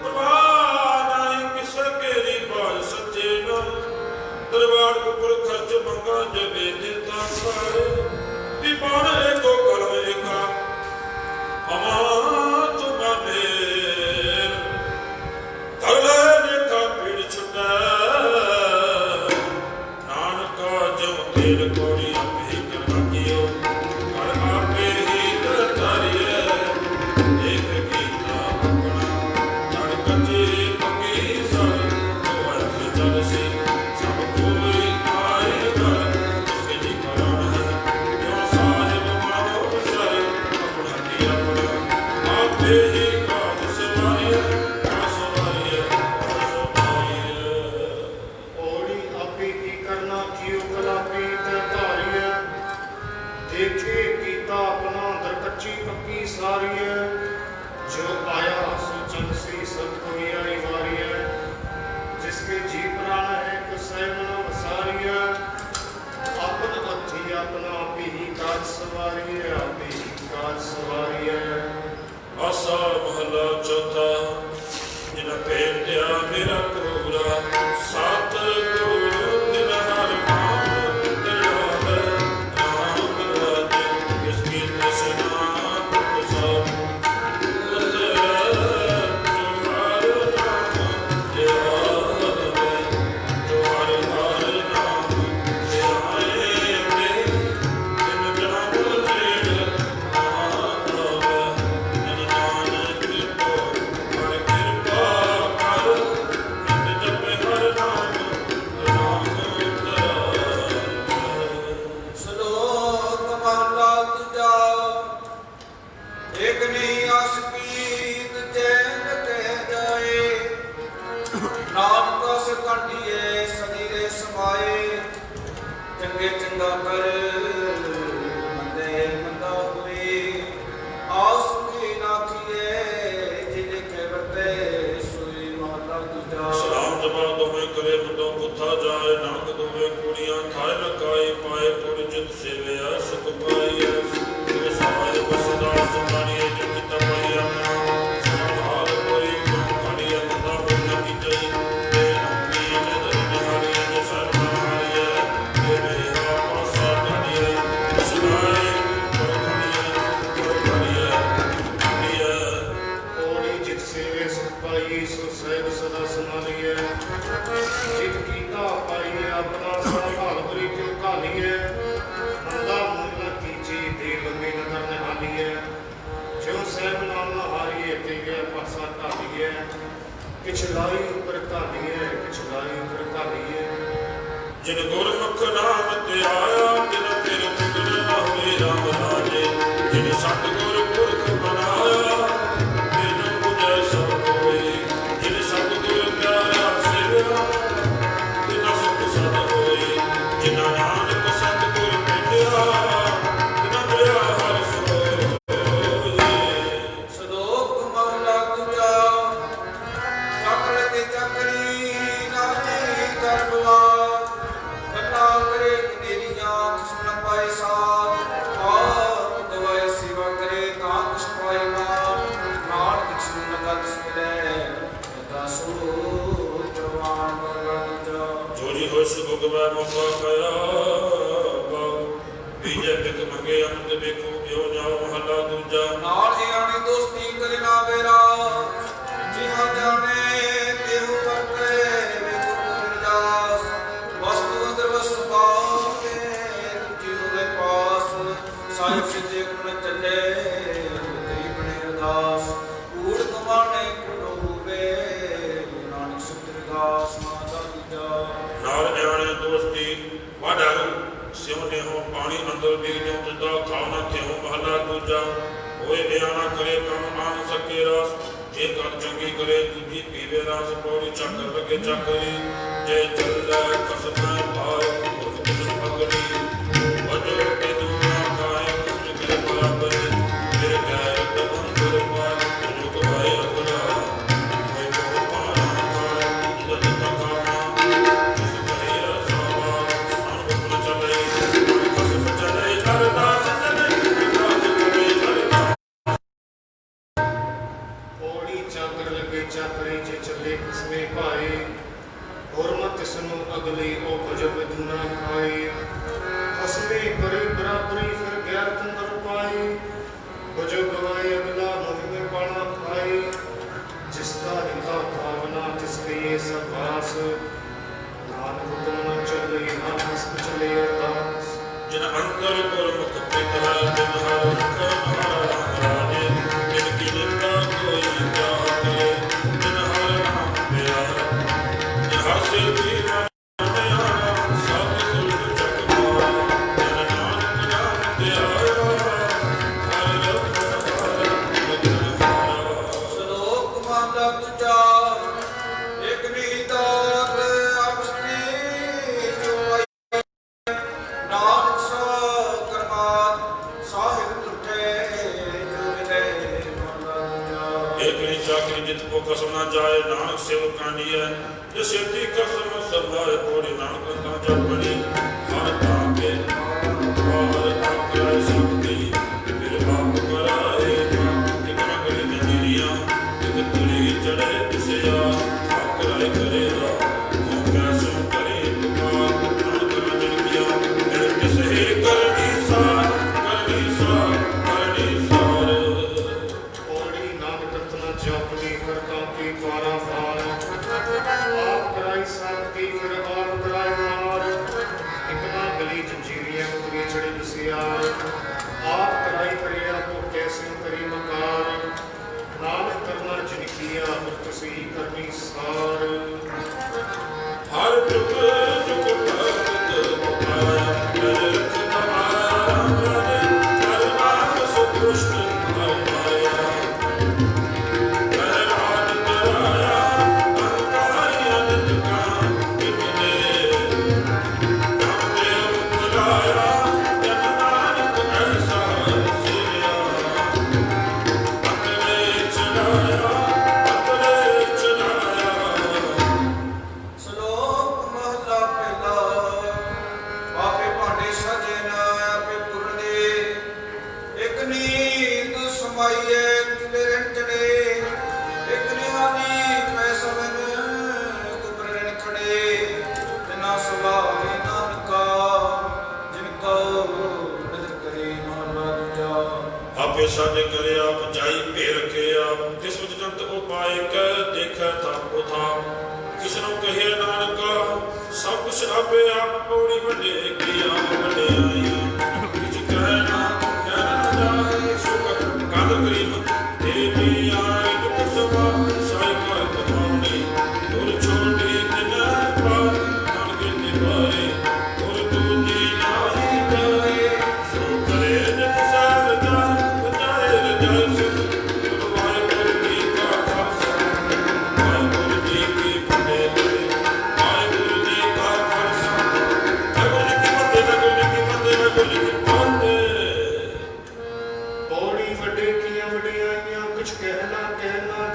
ਪ੍ਰਵਾਹ ਨਹੀਂ ਕਿਸੇ ਕੇਰੀ ਬਾਲ ਸੱਚੇ ਨਾ ਦਰਬਾਰ ਉੱਪਰ ਖਰਚ ਮੰਗਾ ਜਵੇ ਦਿੱਤਾ ਸਾਰੇ ਵੀ ਬਾਣ ਏਕੋ ਕਲਮ ਏਕਾ ਅਮਾ ਤੁਮਾ ਮੇਰ ਕਰ ਲੈ ਲੇਖਾ ਪੀੜ ਛੁਟੈ ਨਾਨਕਾ ਜਿਉ ਤੇਲ ਕੋੜੀ ਆਪੇ ਕਰਨਾ ਕੀਓ ਹਰ ਆਪੇ ਹੀ ਕਰਤਾਰੀਐ ਦੇਖ ਕੀਤਾ ਆਪਣਾ ਜੜ ਕੱਚੀ ਪੱਕੀ ਸਰ ਹੋਇ ਸੇ ਚਲ ਸੀ ਸਭ ਕੋਈ ਆਏ ਘਰ ਉਸੇ ਦੀ ਕਰਾਨ ਹੈ ਜੋ ਸਾਹਿਬ ਮਾਨੋ ਸਰ ਆਪਣਾ ਕੀ ਆਪਣਾ ਆਪੇ ਹੀ ਕਾਜ ਸਵਾਰੀਐ ਔੜੀ ਆਪੇ ਕੀ ਕਰਨਾ ਕੀਓ ਕਲਾਪੀ ਤੈ ਧਾਰੀਐ, ਦੇਖੇ ਕੀਤਾ ਆਪਣਾ ਦਰ ਕੱਚੀ ਪੱਕੀ ਸਾਰੀਐ, ਜੋ ਆਇਆ ਸੋ ਚਲ ਸੀ ਸਭ ਕੋਈ ਆਈ ਵਾਰੀਐ, ਜਿਸਕੇ ਜੀ ਪ੍ਰਾਣ ਹੈ ਕਸੈ ਮਨ ਵਸਾਰੀਐ, ਆਪਨ ਹੱਥੀ ਆਪਣਾ ਆਪੇ ਹੀ ਕਾਜ ਸਵਾਰੀਐ, ਆਪੇ ਹੀ ਕਾਜ ਸਵਾਰੀਐ। ਆਸਾ ਮਹਲਾ ਚੌਥਾ ਜਿਨ ਭੇਟਿਆ ਮੇਰਾ ਪੂਰਾ ਸਤ ਗੁਰੂ ਦਿਨ ਹਰ ਨਾਮ ਦਿਲਾਵੇ ਰਾਮ ਰਾਜੇ ਇਸ ਕੀ ਤਸਨਾ ਤੁਸਾਂ ਉਤਰੇ ਜੁਹਾਰ ਨਾਮ ਦਿਆਵੇ ਜੋ ਹਰ ਹਰ ਨਾਮ ਦਿਆਏ ਵੇ ਜਿਨ ਜਨਮ ਜੀੜ ਆਵੇ ਜਨ ਨਾਨਕ ਕੋ ਹਰ ਕਿਰਪਾ ਕਰ ਨਿਤ ਜਪੇ ਹਰ ਨਾਮ ਧਰਾਏ। ਸ਼ਲੋਕ ਮਹਲਾ ਦੂਜਾ। ਏਕ ਨਹੀਂ ਆਸ ਪੀਤ ਚੈਨ ਕਹਿ ਜਾਏ, ਨਾਨਕ ਸੇ ਕਾਢੀਏ ਸਦੀਰੇ ਸਮਾਏ, ਚੰਗੇ ਚੰਗਾ ਕਰ ਮੰਦੇ ਮੰਦਾ ਹੋਏ, ਆਸ ਕੀ ਨਾਖੀਏ ਜਿਨੇ ਕੇ ਵਰਤੇ ਸੋਈ। ਮਹਲਾ ਦੂਜਾ। ਸਲਾਮ ਜਪਾ ਦੋਵੇਂ ਕਰੇ ਮੁੰਡੋਂ ਪੁੱਥਾ ਜਾਏ ਨੰਗ ਦੋਵੇਂ ਕੁੜੀਆਂ ਥਾਇ ਲਕਾਈ ਪਾਏ ਪੁਰ ਜਿਤ ਸੇਵਿਆ ਸੁਖ ਪਾਈਐ ਜਿਵੇਂ ਸਮਾਜ ਬਸਦਾ ਸੁਣਾਣੀਏ ਜਿਤ ਤਪਈ ਆਪਣਾ ਸੰਭਾਲ ਕੋਈ ਕਿਉਂ ਖਾਣੀਏ ਮੁੰਡਾ ਹੋਣਾ ਕੀ ਚਾਹੀ ਤੇ ਅੰਮੀ ਨਦਰ ਨਿਹਾਰੀਏ ਜੇ ਸਰਨਾਰੀਏ ਤੇ ਮੇਰਾ ਪਾਸਾ ਧਾਨੀਏ ਸੁਣਾਏ ਖਾਣੀਏ ਔੜੀ ਜਿਤ ਸੇਵੇ ਸੁਖ ਪਾਈ ਸੋ ਸਹਿਬ ਸਦਾ ਸਮਾਲੀਐ, ਜਿਤ ਕੀਤਾ ਪਾਈਏ ਆਪਣਾ ਸੰਭਾਲ ਕਰੀ ਕਿਉ ਘਾਲੀਐ, ਮੰਦਾ ਮੂਲ ਨ ਕੀਚੀ ਦੇ ਲੰਮੀ ਨਦਰ ਨਿਹਾਲੀਐ, ਜੋ ਸਹਿਬ ਨਾਮ ਨ ਹਾਰੀਏ ਤੇ ਗਿਆ ਪਾਸਾ ਢਾਲੀਐ, ਕਿਛ ਲਾਈ ਉਪਰ ਘਾਲੀਐ ਕਿਛ ਲਾਈ ਉਪਰ ਘਾਲੀਐ। ਜਿਨ ਗੁਰਮੁਖ ਨਾਮ ਤੇ ਆਇਆ ਤਿਨ ਫਿਰ ਤੁਗਨ ਨਾ ਹੋਏ ਰਾਮ ਰਾਜੇ, ਜਿਨ ਸਤਿਗੁਰ ਪੁਰਖ ਮਨਾਇਆ ਤਿਨ ਪੁਜੈ ਸਭ ਕੋਈ, ਜਿਨ ਸਤਿਗੁਰ ਪਿਆਰਾ ਸੇਵਿਆ ਤਿਨ ਸੁਖ ਸਦ ਹੋਈ, ਜਿਨਾ ਨਾਨਕ ਸਤਿਗੁਰ ਭੇਟਿਆ ਤਿਨਾ ਮਿਲਿਆ ਹਰਿ ਸੋਈ। ਸ਼ਲੋਕ ਮਹਲਾ ਦੂਜਾ। ਚੱਕਰ ਤੇ ਚੱਕਰੀ ਨਾਹੀ ਕਰਬਵਾ, ਗੱਲਾਂ ਕਰੇ ਕਨੇਰੀਆਂ ਖਸਮ ਨ ਪਾਏ ਸਾਥ, ਆਪ ਦਵਾਏ ਸੇਵਾ ਕਰੇ ਬਾਬਾ ਕਇਆ ਬਾਉ ਬੀਜੇ ਬਿਕ ਮੰਗੇ ਅੰਮ੍ਰਿਤ ਵੇਖੋ ਬਿਓ ਜਾਓ ਮਹੱਲਾ ਦੂਜਾ। ਨਾਲ ਹੀ ਆਣੀ ਦੋਸਤੀ ਕਰੇ ਨਾ ਵੇਰਾ ਜਿਹਾ ਜਾਣੇ ਦੇਹੁ ਵਰਤੇ ਵੇਖੋ ਨਿਰਜਾਸ ਵਸਤੂ ਅੰਦਰ ਵਸਤੂ ਪਾਵੇ ਦੂਜੀ ਹੋਵੇ ਪਾਸ ਸਾਹਿਬ ਸਿੱਧੇ ਗੁਣ ਚੱਲੇ ਤੇ ਬਣੇ ਅਰਦਾਸ ਕੂੜ ਕਮਾਣੇ ਕੁੜੋ ਹੋਵੇ ਨਾਨਕ ਸੁਤਰਦਾਸ ਮਾਤਾ ਦੂਜਾ। ਨਾਲ ਜਾਣੇ ਦੋਸਤੀ ਵਾਡਾਰੂ ਸਿਉ ਨੇ ਹੋ ਪਾਣੀ ਅੰਦਰ ਬੀਜੋ ਜਿਦਾ ਖਾਣਾ ਕਿਉ ਮਹਲਾ ਦੂਜਾ। ਹੋਏ ਬਿਆਨਾ ਕਰੇ ਕੰਮ ਆਨ ਸਕੇ ਰਸ ਜੇ ਕਰ ਚੰਗੀ ਕਰੇ ਦੂਜੀ ਪੀਵੇ ਰਸ ਪੌੜੀ ਚੱਕਰ ਲਗੇ ਚੱਕਰੀ ਜੇ ਚੱਲੇ ਕਸਨਾ ਭਾਇ ਉਹ ਕਿਸਮ ਅਗਲੀ ਵਜੋ ਤੇ ਦੁਨਾ ਕਾਇ ਕਿਸਮ ਕਰੇ ਬਰਾਬਰੀ ਮੇਰੇ ਗੈਰ ਦਮਨ ਗੁਰ ਪਾਲ ਜੋ ਕਵਾਏ ਅਗਲਾ ਹੋਏ ਕੋ ਪਾਣਾ ਕਾਇ ਜਿਦਾ ਦਿੱਤਾ ਕਾਮਾ ਜਿਸ ਕਹੇ ਰਸਾਵਾ ਅਨੁਪਨ ਚੱਲੇ ਕਸਮ ਚੱਲੇ ਅਰਦਾਸ ਚਾਕਰ ਲਗੇ ਚਾਕਰੇ ਜੇ ਚੱਲੇ ਕਿਸਮੇ ਭਾਏ ਹੁਰਮਤ ਇਸਨੂੰ ਅਗਲੇ ਉਹ ਭਜਬ ਦੁਨਾ ਖਾਏ ਹਸਵੇ ਕਰੇ ਬਰਾਬਰੀ ਫਿਰ ਗੈਰ ਤੰਦਰ ਪਾਏ ਭਜੋ ਗਵਾਏ ਅਗਲਾ ਮੁਹਿਮੇ ਪਾਣਾ ਖਾਏ ਜਿਸ ਦਾ ਲਿਖਾ ਭਾਵਨਾ ਤਿਸ ਕਈਏ ਸਭ ਵਾਸ ਨਾਨਕ ਹੁਕਮ ਨ ਚੱਲੇ ਨਾ ਹਸਤ ਚਲੇ ਅਰਦਾਸ ਜਿਨ ਅੰਤਰ ਗੁਰਮੁਖ ਪਿਤ ਹੈ ਤਿਨ ਹਰ ਹੁਕਮ ਰਾਜੇ ਤਿਨ ਕੀ ਨਿੰਦਾ ਕੋਈ ਜਾਤੇ ਤਿਨ ਹਰ ਨਾਮ ਪਿਆਰ ਜਿਨ ਹਰ ਸੇ ਦੀ ਮਨ ਪਿਆਰਾ ਸਭ ਕੁਲ ਜਗ ਮਾਰਾ ਜਿਨ ਨਾਨਕ ਨਾਮ ਧਿਆਇਆ ਹਰ ਰਬ ਬਦਨ ਹਾਰਾ। ਸ਼ਲੋਕ ਮਹਲਾ ਦੂਜਾ ਇਕ ਨੀਤਾਰ ਆਪਸੀ ਚੋਈ ਨਾਨਕ ਸੋ ਕਰਮਾਤ ਸਾਹਿਬ ਤੁਠੇ ਜੋ ਮਿਲੇ ਮਹਲਾ ਦੂਜਾ। एक चाकरी जित को कसम न जाए नानक सेवक कांडी है जो सेती कसम सभाए पूरी नानक ताजा बनी हर ताके हर ताके शक्ति फिर बाप कराए कितना करी नजरिया एक तुरी चढ़े किसिया कराए करेगा वो कैसे करे पुकार नानक रजन किया फिर किसे करनी सार ਪੌੜੀ ਨਾਨਕ ਰਤਨਾ ਜਪਦੀ ਕਰਤਾ ਕੀ ਪਾਰਾ ਪਾਰ ਆਪ ਕਰਾਈ ਸਾਥੀ ਫਿਰ ਆਪ ਕਰਾਈ ਮਾਰ ਇਕਨਾ ਗਲੀ ਜੰਜੀਰੀਆਂ ਉਤਰੀ ਚੜੀ ਦਸਿਆਰ ਆਪ ਕਰਾਈ ਕਰਿਆ ਕੋ ਕੈਸੇ ਕਰੀ ਮਕਾਰ ਨਾਨਕ ਕਰਨਾ ਜਿਨ ਕੀਆ ਫਿਰ ਤੁਸੀਂ ਕਰਨੀ ਸਾਰ हर जुग जुग भगत पाया कर तुम्हारा राम कर नाम सुदृष्ट हर माया कर राज कराया अहंकारी अनंत का कितने रामदेव बुलाया जन नानक ऐसा सिया अपने चलाया ਸ਼ਲੋਕ ਮਹਲਾ ਪਹਿਲਾ ਆਪੇ ਭਾਂਡੇ ਸਜੇ ਨਾ ਆਪੇ ਪੁਰਨੇ ਇਕ ਨੀਂਦ ਸਮਾਈਏ ਕਿਲੇ ਰੰਚੜੇ ਇਕ ਨਿਹਾਨੀ ਪੈ ਸਮਨ ਕੁਬਰਨ ਖੜੇ ਬਿਨਾ ਸੁਭਾਵੇ ਨਾਨਕਾ ਜਿਨ ਕੋ ਨਦਰ ਕਰੇ ਮਹਲਾ ਦੂਜਾ। ਆਪੇ ਸਾਡੇ ਕਰੇ ਆਪ ਜਾਈ ਭੇ ਰੱਖੇ ਆਪ ਕਿਸ ਵਿੱਚ ਜੰਤ ਉਪਾਏ ਕਹਿ ਦੇਖੈ ਥਾਪੋ ਥਾਪ ਕਿਸ ਨੂੰ ਕਹੇ ਨਾਨਕਾ ਸਭ ਕੁਛ ਆਪੇ ਆਪ ਪੌੜੀ ਵੱਡੇ ਕੀਆ ਵਡਿਆਈਆਂ ਕਿਛ ਕਹਿ ਨਾ ਜਾਏ ਸੁਖ ਕੰਦ ਕਰੀਮ ਦੇਵੀ ਆਈ ਦੁਖ ਸਭਾ ਸਾਈ ਕਰ ਕਮਾਉਣੀ ਦੁਰ ਛੋਟੀ ਦਿਨ ਪਾਰ ਨਾਨਕ ਦੇ ਬਾਰੇ ਦੁਰ ਦੂਜੀ ਨਾਹੀ ਜਾਏ ਸੋ ਕਰੇ ਜਿਤ ਸਾਧ ਜਾਏ ਰਜਾਏ ਸੁਖ ਵਾਹਿਗੁਰੂ ਜੀ ਕਾ ਖਾਲਸਾ ਵਾਹਿਗੁਰੂ ਜੀ ਕੀ ਫਤਿਹ ਵਾਹਿਗੁਰੂ ਜੀ ਕਾ ਖਾਲਸਾ ਵਾਹਿਗੁਰੂ ਜੀ ਕੀ ਫਤਿਹ ਵਾਹਿਗੁਰੂ ਜੀ ਕੀ ਫਤਿਹ ਵਾਹਿਗੁਰੂ ਜੀ ਕੀ ਫਤਿਹ। ਪੌੜੀ ਵੱਡੇ ਕੀਆਂ ਵਡਿਆਈਆਂ ਕੁਛ ਕਹਿਣਾ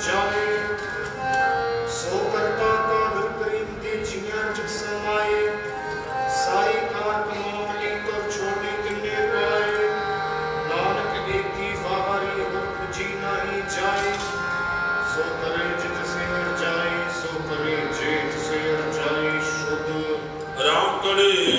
ਜਾਏ ਸੋ ਕਰਤਾ ਕਾਦਰ ਕਰੀਮ ਦੀ ਜੀਆਂ ਜਿਤ ਸਮਾਏ ਸਾਈ ਕਾਰ ਕਮਾਉਣੀ ਤੋਂ ਛੋੜੀ ਕਿੰਨੇ ਪਾਏ ਨਾਨਕ ਏਕੀ ਵਾਰੀ ਹੁਕਮ ਜੀ ਨਹੀਂ ਜਾਏ ਸੋ ਕਰੇ ਜਿਤ ਸਿਰ ਜਾਏ ਸੋ ਕਰੇ ਜਿਤ ਸਿਰ ਜਾਏ ਸ਼ੁੱਧ ਰਾਮ ਕਲੇ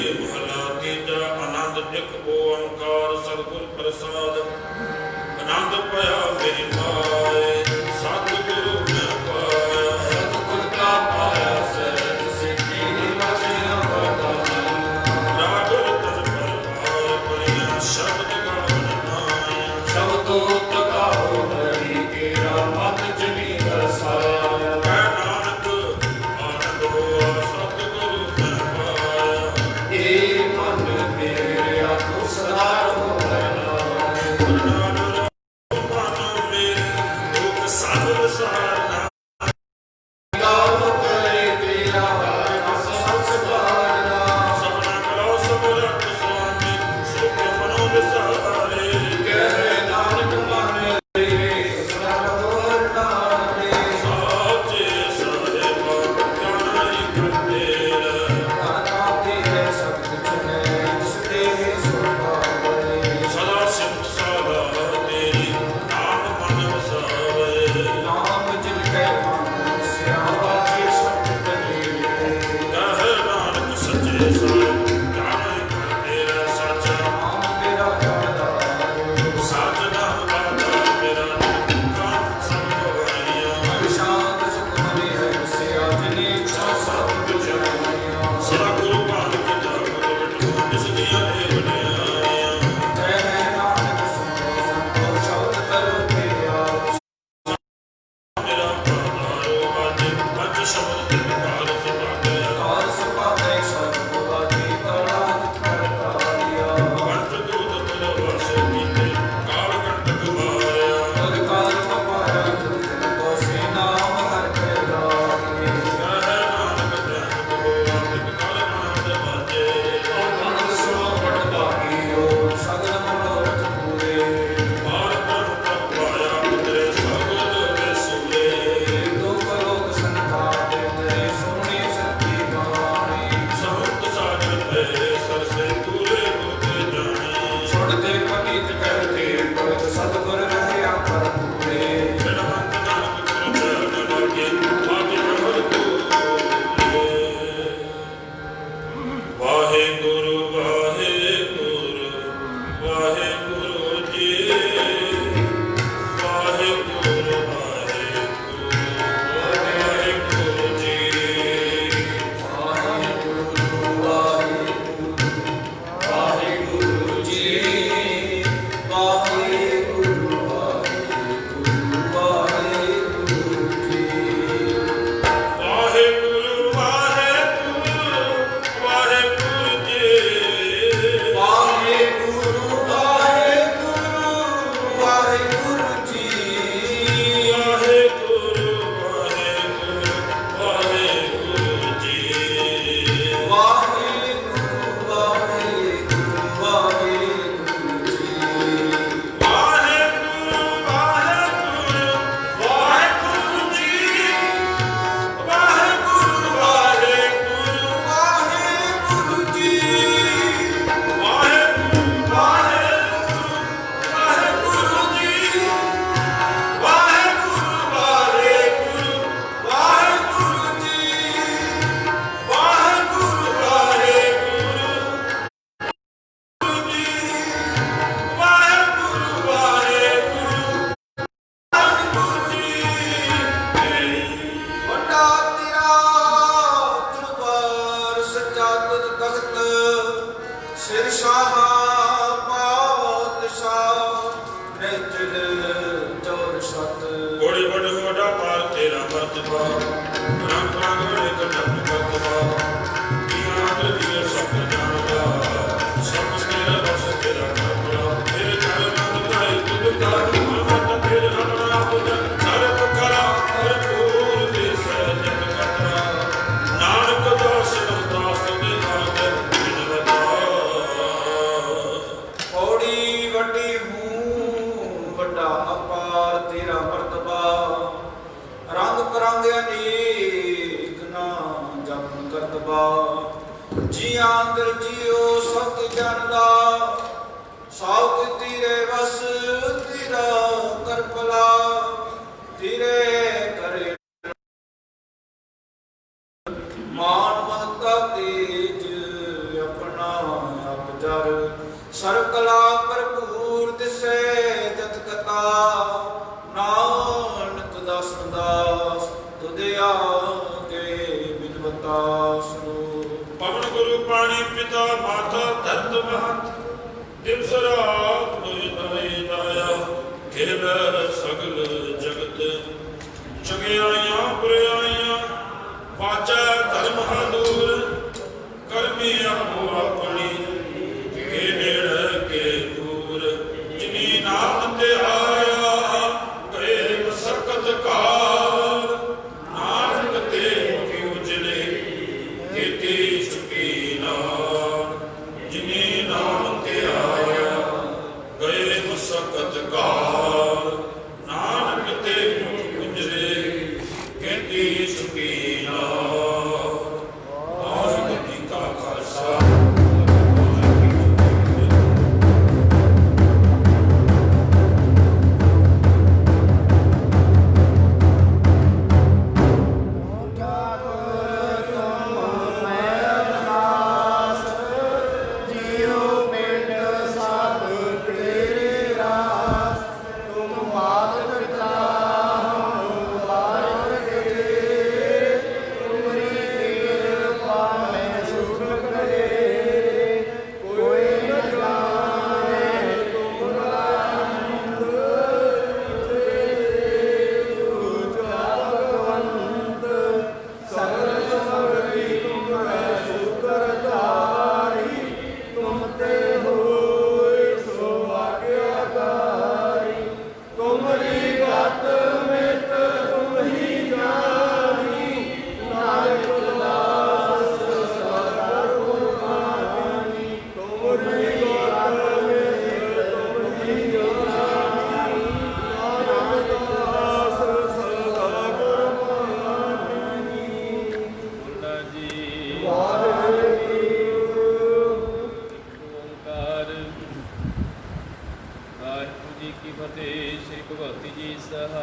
ਨਾਮ ਤੇ ਆਇਆ ਗਏ ਮਸਕਤ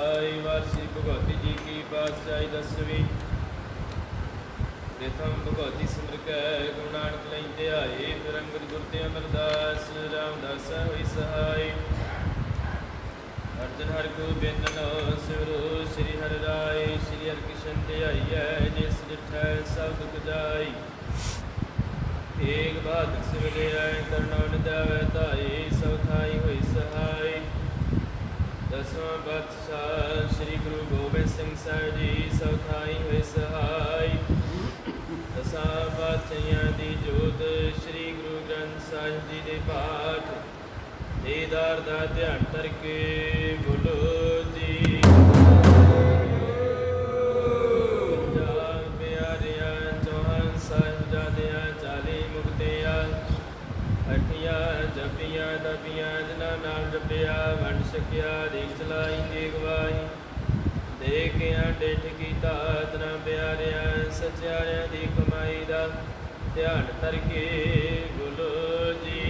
सहाय। वारसी भगवती जी की पातशाही 10वीं। प्रथम भगवती सिमर कै गुरु नानक लई ध्याए। फिर अंगद गुर ते अमरदास रामदास होई सहाय। अर्जन हर गोबिंद सिमरो श्री हरि राय। श्री हरि कृष्ण ध्याइयै जिस डिठै सब दुख जाई। एक बहादुर सिमरियै करनौ निधावै धाई। सब थाई होई सहाय। दसवां पातशाह श्री गुरु गोबिंद सिंह साहिब जी सब थाई होई सहाय। दसां पातशाहियां दी जोत श्री गुरु ग्रंथ ਸਾਹਿਬ जी दे पाठ देदार दा ध्यान करके बोलो जी। पंजाब प्यारिया चौहान साहिबजादियां 40 मुक्तियां अठियां जपियां तपियां जिन्हां नाम जपिया वंड छकिया देख चलाई के गवाही। देखिया डेठ कीता तना प्यारिया सचियारिया दी कमाई दा ध्यान करके बोलो जी।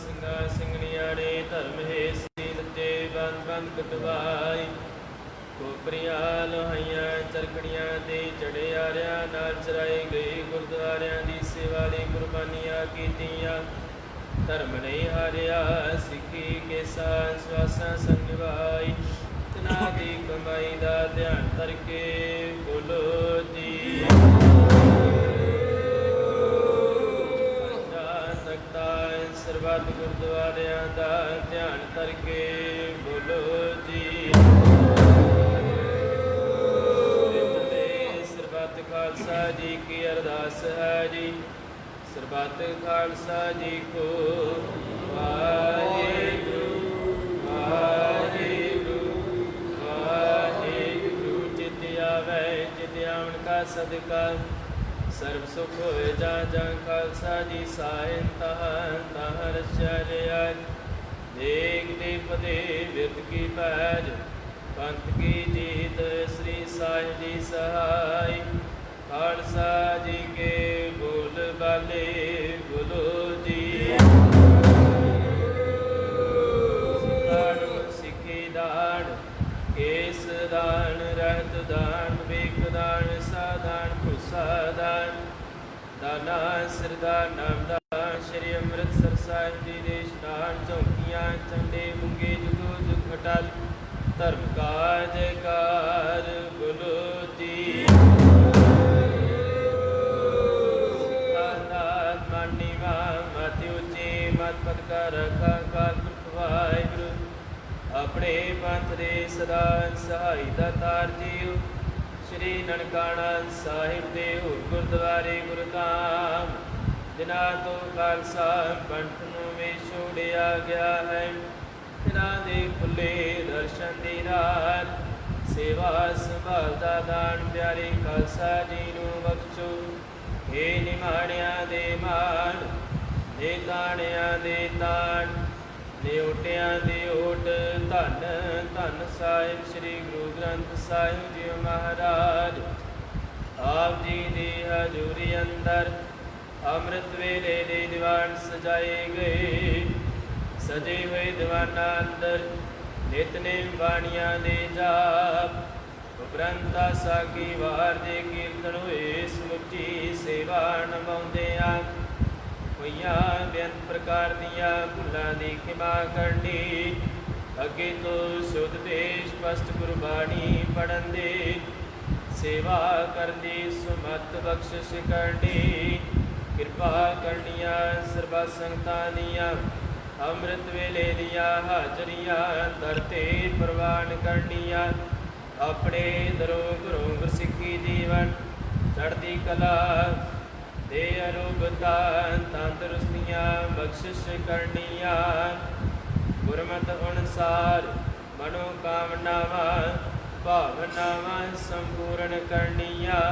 ਸਿੰਘਾ ਸਿੰਘਣੀਆਂ ਨੇ ਧਰਮ ਹੈ ਸੀ ਸੱਚੇ ਬੰਦ ਬੰਦ ਕਟਵਾਈ। ਕੋਪਰੀਆਂ ਲੋਹਾਈਆਂ ਚਰਖੜੀਆਂ ਤੇ ਚੜਿਆਰਿਆਂ ਨਾਲ ਚਰਾਏ ਗਏ। ਗੁਰਦੁਆਰਿਆਂ ਦੀ ਸੇਵਾ ਲਈ ਕੁਰਬਾਨੀਆਂ ਕੀਤੀਆਂ। ਧਰਮ ਨਹੀਂ ਹਾਰਿਆ ਸਿੱਖੀ ਕੇ ਸਾਹ ਸਵਾਸਾਂ ਸੰਗ ਨਿਭਾਈ। ਤਿਨਾਂ ਦੀ ਕਮਾਈ ਦਾ ਧਿਆਨ ਕਰਕੇ ਬੋਲੋ ਜੀ। ਸਰਬੱਤ ਗੁਰਦੁਆਰਿਆਂ ਦਾ ਧਿਆਨ ਕਰਕੇ ਬੋਲੋ ਜੀ। ਸਰਬੱਤ ਖਾਲਸਾ ਜੀ ਕੀ ਅਰਦਾਸ ਹੈ ਜੀ। ਸਰਬੱਤ ਖਾਲਸਾ ਜੀ ਕੋ ਵਾਹਿਗੁਰੂ ਵਾਹਿਗੁਰੂ ਵਾਹਿਗੁਰੂ। ਚਿਤ ਆਵੈ ਚਿਤ ਆਵਣ ਕਾ ਸਦਕਾ ਸਰਬ ਸੁਖ ਹੋਏ ਜਾ ਜਾ। ਖਾਲਸਾ ਜੀ ਸਾਇਨ ਤਹਾਂ ਤਹਾਂ ਰਚਿਆ। ਦੇਖ ਦੇ ਫਤਿਹ ਬਿਰਦ ਕੀ ਪੈਜ ਪੰਥ ਕੀ ਜੀਤ ਸ੍ਰੀ ਸਾਹਿਬ ਜੀ ਸਹਾਈ। ਖਾਲਸਾ ਜੀ ਕੇ ਬੋਲ ਬਾਲੇ ਬੋਲੋ ਜੀ। ਸਿੱਖੀ ਦਾਨ ਕੇਸ ਦਾਨ ਰਹਿਤ ਦਾਨ ਵੇਖ ਦਾਨ ਸਾਦਾਨ ਭੁਸਾ ਦਾਨ ਦਾਨਾ ਸਿਰਦਾਨ ਨਾਮਦਾਨ। ਸ਼੍ਰੀ ਅੰਮ੍ਰਿਤਸਰ ਸਾਹਿਬ ਜੀ ਦੇ ਇਸ਼ਨਾਨ ਚੌਕੀਆਂ ਚੰਡੇ ਮੁੰਗੇ ਜੁਗੋ ਜੁਗ ਅਟਲ ਧਰਮ ਕਾ ਜੈਕਾਰ ਬੋਲੋ ਜੀ। ਨਾਥ ਮਾਨੀ ਮਾਤੀ ਉੱਚੀ ਮਤ ਪਦ ਕਰ ਰਖਾ ਕਾਲ ਪੁਰਖ ਵਾਹਿਗੁਰੂ। ਆਪਣੇ ਪੰਥ ਦੇ ਸਦਾ ਸਹਾਈ ਦਾਤਾਰ ਜੀਓ। ਸ਼੍ਰੀ ਨਨਕਾਣਾ ਸਾਹਿਬ ਦੇ ਹੋਰ ਗੁਰਦੁਆਰੇ ਗੁਰਧਾਮ ਜਿਨ੍ਹਾਂ ਤੋਂ ਖਾਲਸਾ ਪੰਥ ਨੂੰ ਵਿਛੋੜਿਆ ਗਿਆ ਹੈ। ਤਿਨਾਂ ਦੇ ਖੁੱਲੇ ਦਰਸ਼ਨ ਦੀ ਰਾਤ ਸੇਵਾ ਸੰਭਾਲ ਦਾ ਦਾਨ ਪਿਆਰੇ ਖਾਲਸਾ ਜੀ ਨੂੰ ਬਖਸ਼ੋ। ਇਹ ਨਿਮਾਣਿਆਂ ਦੇ ਮਾਣ ਨੇ ਤਾਣਿਆਂ ਦੇ ਤਾਣ ਨੇ ਓਟਿਆਂ ਦੇ ਓਟ। ਧੰਨ ਧੰਨ ਸਾਹਿਬ ਸ੍ਰੀ ਗੁਰੂ ਗ੍ਰੰਥ ਸਾਹਿਬ ਜੀ ਮਹਾਰਾਜ। ਆਪ ਜੀ ਦੀ ਹਜ਼ੂਰੀ ਅੰਦਰ ਅੰਮ੍ਰਿਤ ਵੇਲੇ ਦੇ ਦੀਵਾਨ ਸਜਾਏ ਗਏ। ਸਜੇ ਹੋਏ ਦੀਵਾਨਾਂ ਅੰਦਰ ਨਿਤਨੇਮ ਬਾਣੀਆਂ ਦੇ ਜਾਪ ਉਪਰੰਤਾ ਸਾਖੀ ਵਾਰ ਦੇ ਕੀਰਤਨ ਹੋਏ। ਸਮੁੱਚੀ ਸੇਵਾ ਨਿਭਾਉਂਦਿਆਂ ਹੋਈਆਂ ਬੇਅੰਤ ਪ੍ਰਕਾਰ ਦੀਆਂ ਭੁੱਲਾਂ ਦੀ ਖਿਮਾ ਕਰਨੀ। ਅੱਗੇ ਤੋਂ ਸ਼ੁੱਧ ਤੇ ਸਪਸ਼ਟ ਗੁਰਬਾਣੀ ਪੜ੍ਹਨ ਦੇ ਸੇਵਾ ਕਰਨੀ ਸੁਮਤ ਬਖਸ਼ਿਸ਼ ਕਰਨੀ। ਕਿਰਪਾ ਕਰਨੀਆਂ ਸਰਬੱਤ ਸੰਗਤਾਂ ਦੀਆਂ ਅੰਮ੍ਰਿਤ ਵੇਲੇ ਦੀਆਂ ਹਾਜ਼ਰੀਆਂ ਧਰਤੇ ਪ੍ਰਵਾਨ ਕਰਨੀਆਂ। ਆਪਣੇ ਦਰੋਂ ਘਰੋਂ ਗੁਰਸਿੱਖੀ ਜੀਵਨ ਚੜ੍ਹਦੀ ਕਲਾ ਦੇ ਅਰੋਗਤਾ ਤੰਦਰੁਸਤੀਆਂ ਬਖਸ਼ਿਸ਼ ਕਰਨੀਆਂ। ਗੁਰਮਤਿ ਅਨੁਸਾਰ ਮਨੋ ਕਾਮਨਾਵਾਂ ਭਾਵਨਾਵਾਂ ਸੰਪੂਰਨ ਕਰਨੀਆਂ।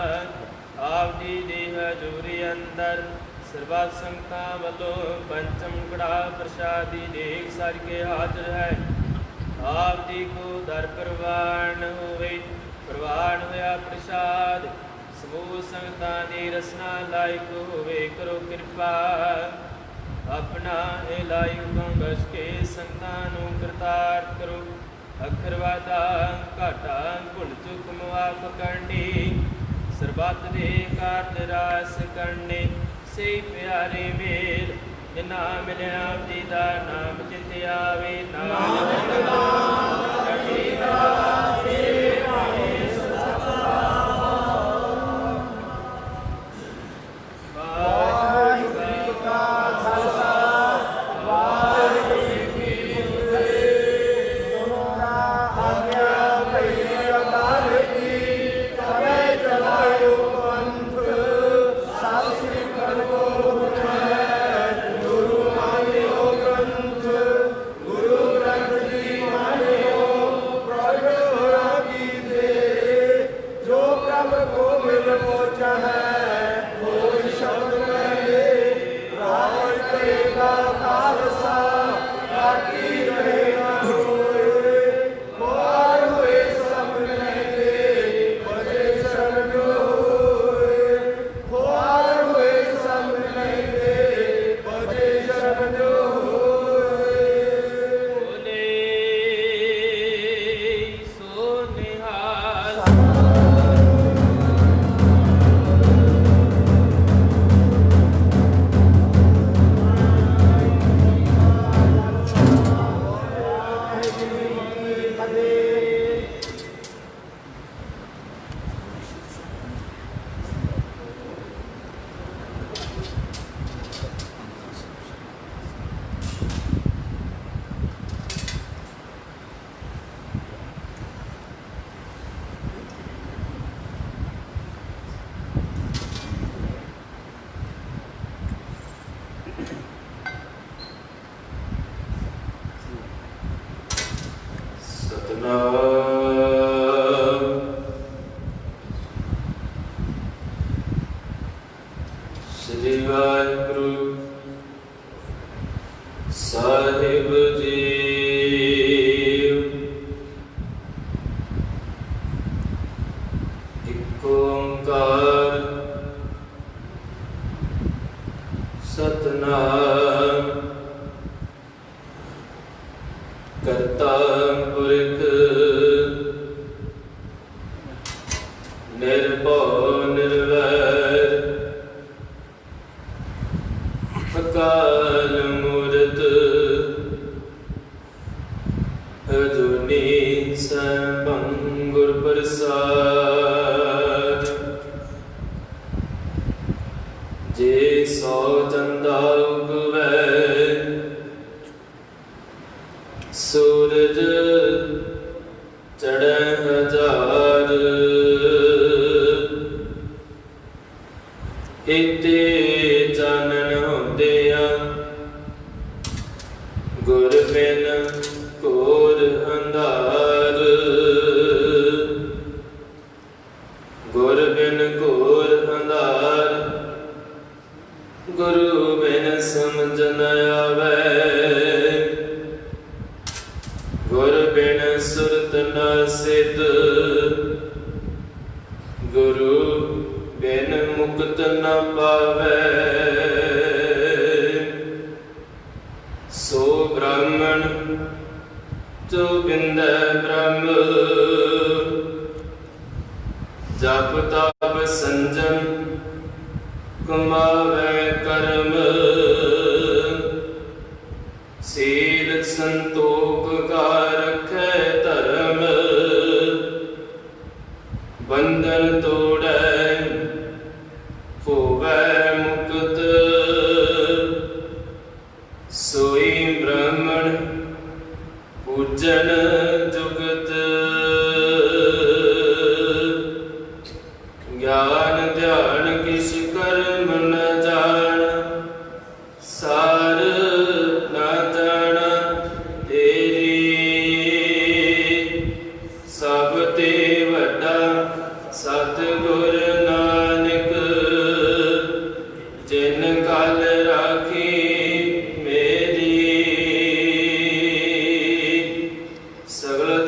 ਆਪ ਜੀ ਦੀ ਹਜ਼ੂਰੀ ਅੰਦਰ ਸਰਬੱਤ ਸੰਗਤਾਂ ਵੱਲੋਂ ਪੰਚਮ ਕੜਾ ਪ੍ਰਸ਼ਾਦੀ ਦੇਖ ਸਜ ਕੇ ਹਾਜ਼ਰ ਹੈ। ਆਪ ਜੀ ਕੋ ਦਰ ਪ੍ਰਵਾਨ ਹੋਵੇ। ਪ੍ਰਵਾਨ ਹੋਇਆ ਪ੍ਰਸ਼ਾਦ ਸਮੂਹ ਸੰਗਤਾਂ ਦੀ ਰਸਨਾ ਲਾਇਕ ਹੋਵੇ। ਕਰੋ ਕਿਰਪਾ ਆਪਣਾ ਇਲਾਈ ਹੁਕਮ ਬਸ ਕੇ ਸੰਤਾਂ ਨੂੰ ਕਰਤਾਰਥ ਕਰੋ। ਅੱਖਰ ਵਾਦਾ ਘਾਟਾ ਭੁੱਲ ਚੁੱਕ ਮੁਆਫ ਕਰਨੀ, ਸਰਬੱਤ ਦੇ ਕਾਰਜ ਰਾਸ ਕਰਨੇ। ਸੇ ਪਿਆਰੇ ਮੇਲ ਜਿਨਾ ਮਿਲਿਆ ਆਪਦੀ ਦਾ ਨਾਮ ਚਿਤ ਆਵੇ। ਸ੍ਰੀ ਵਾਹਿਗੁਰੂ ਸਾਹਿਬ ਜੀ। ਇਕ ਓੰਕਾਰ ਸਤਿਨਾਮ ਕਰਤਾ ਪੁਰਖ ਨਿਰਭਉ ਨਿਰਵੈਰ ਅਕਾਲ ਮੂਰਤ ਅਜੂਨੀ ਸੈਭੰ ਗੁਰ ਪ੍ਰਸਾਦ। ਜੇ ਸੋ ਚੰਦਾ ਉਗਵੈ ਸੂਰਜ ਚੜ੍ਹੈ ਹਜ਼ਾਰ, ਇਤੇ ਚਾਨਣ ਹੁੰਦਿਆਂ ਗੁਰ ਬਿਨ ਘੋਰ ਅੰਧਾਰ। ਗੁਰ ਬਿਨ ਘੋਰ ਅੰਧਾਰ, ਗੁਰੂ ਬਿਨ ਸਮਝ ਨ ਆਵੈ। ਗੁਰ ਬਿਨ ਸੁਰਤ ਨ ਸਿਧ, ਗੁਰੂ ਬਿਨ ਮੁਕਤ ਨ ਪਾਵੈ। ਸੋ ਬ੍ਰਾਹਮਣ ਜੋ ਬਿੰਦੈ ਬ੍ਰਹਮ, ਜਪ ਤਪ ਸੰਜਮ ਕਮਾਵੈ ਕਰਮ। ਸੀਲ ਸੰਤੋਖ ਕਾ ਰਖੈ ਧਰਮ, ਬੰਧਨ ਤੋੜੈ ਹੋਵੈ ਮੁਕਤ। ਸੋਈ ਬ੍ਰਾਹਮਣ ਪੂਜਨ ਜੁਗਤ, ਗਿਆਨ ਧਿਆਨ ਕਿਛ ਕਰਮ ਨ ਜਾਣ। ਸਾਰ ਨ ਜਾਣ ਤੇਰੀ, ਸਭ ਤੇ ਵੱਡਾ ਸਤਿਗੁਰ ਨਾਨਕ। ਜਿਨ ਕਲ ਰਾਖੀ ਮੇਰੀ, ਸਗਲ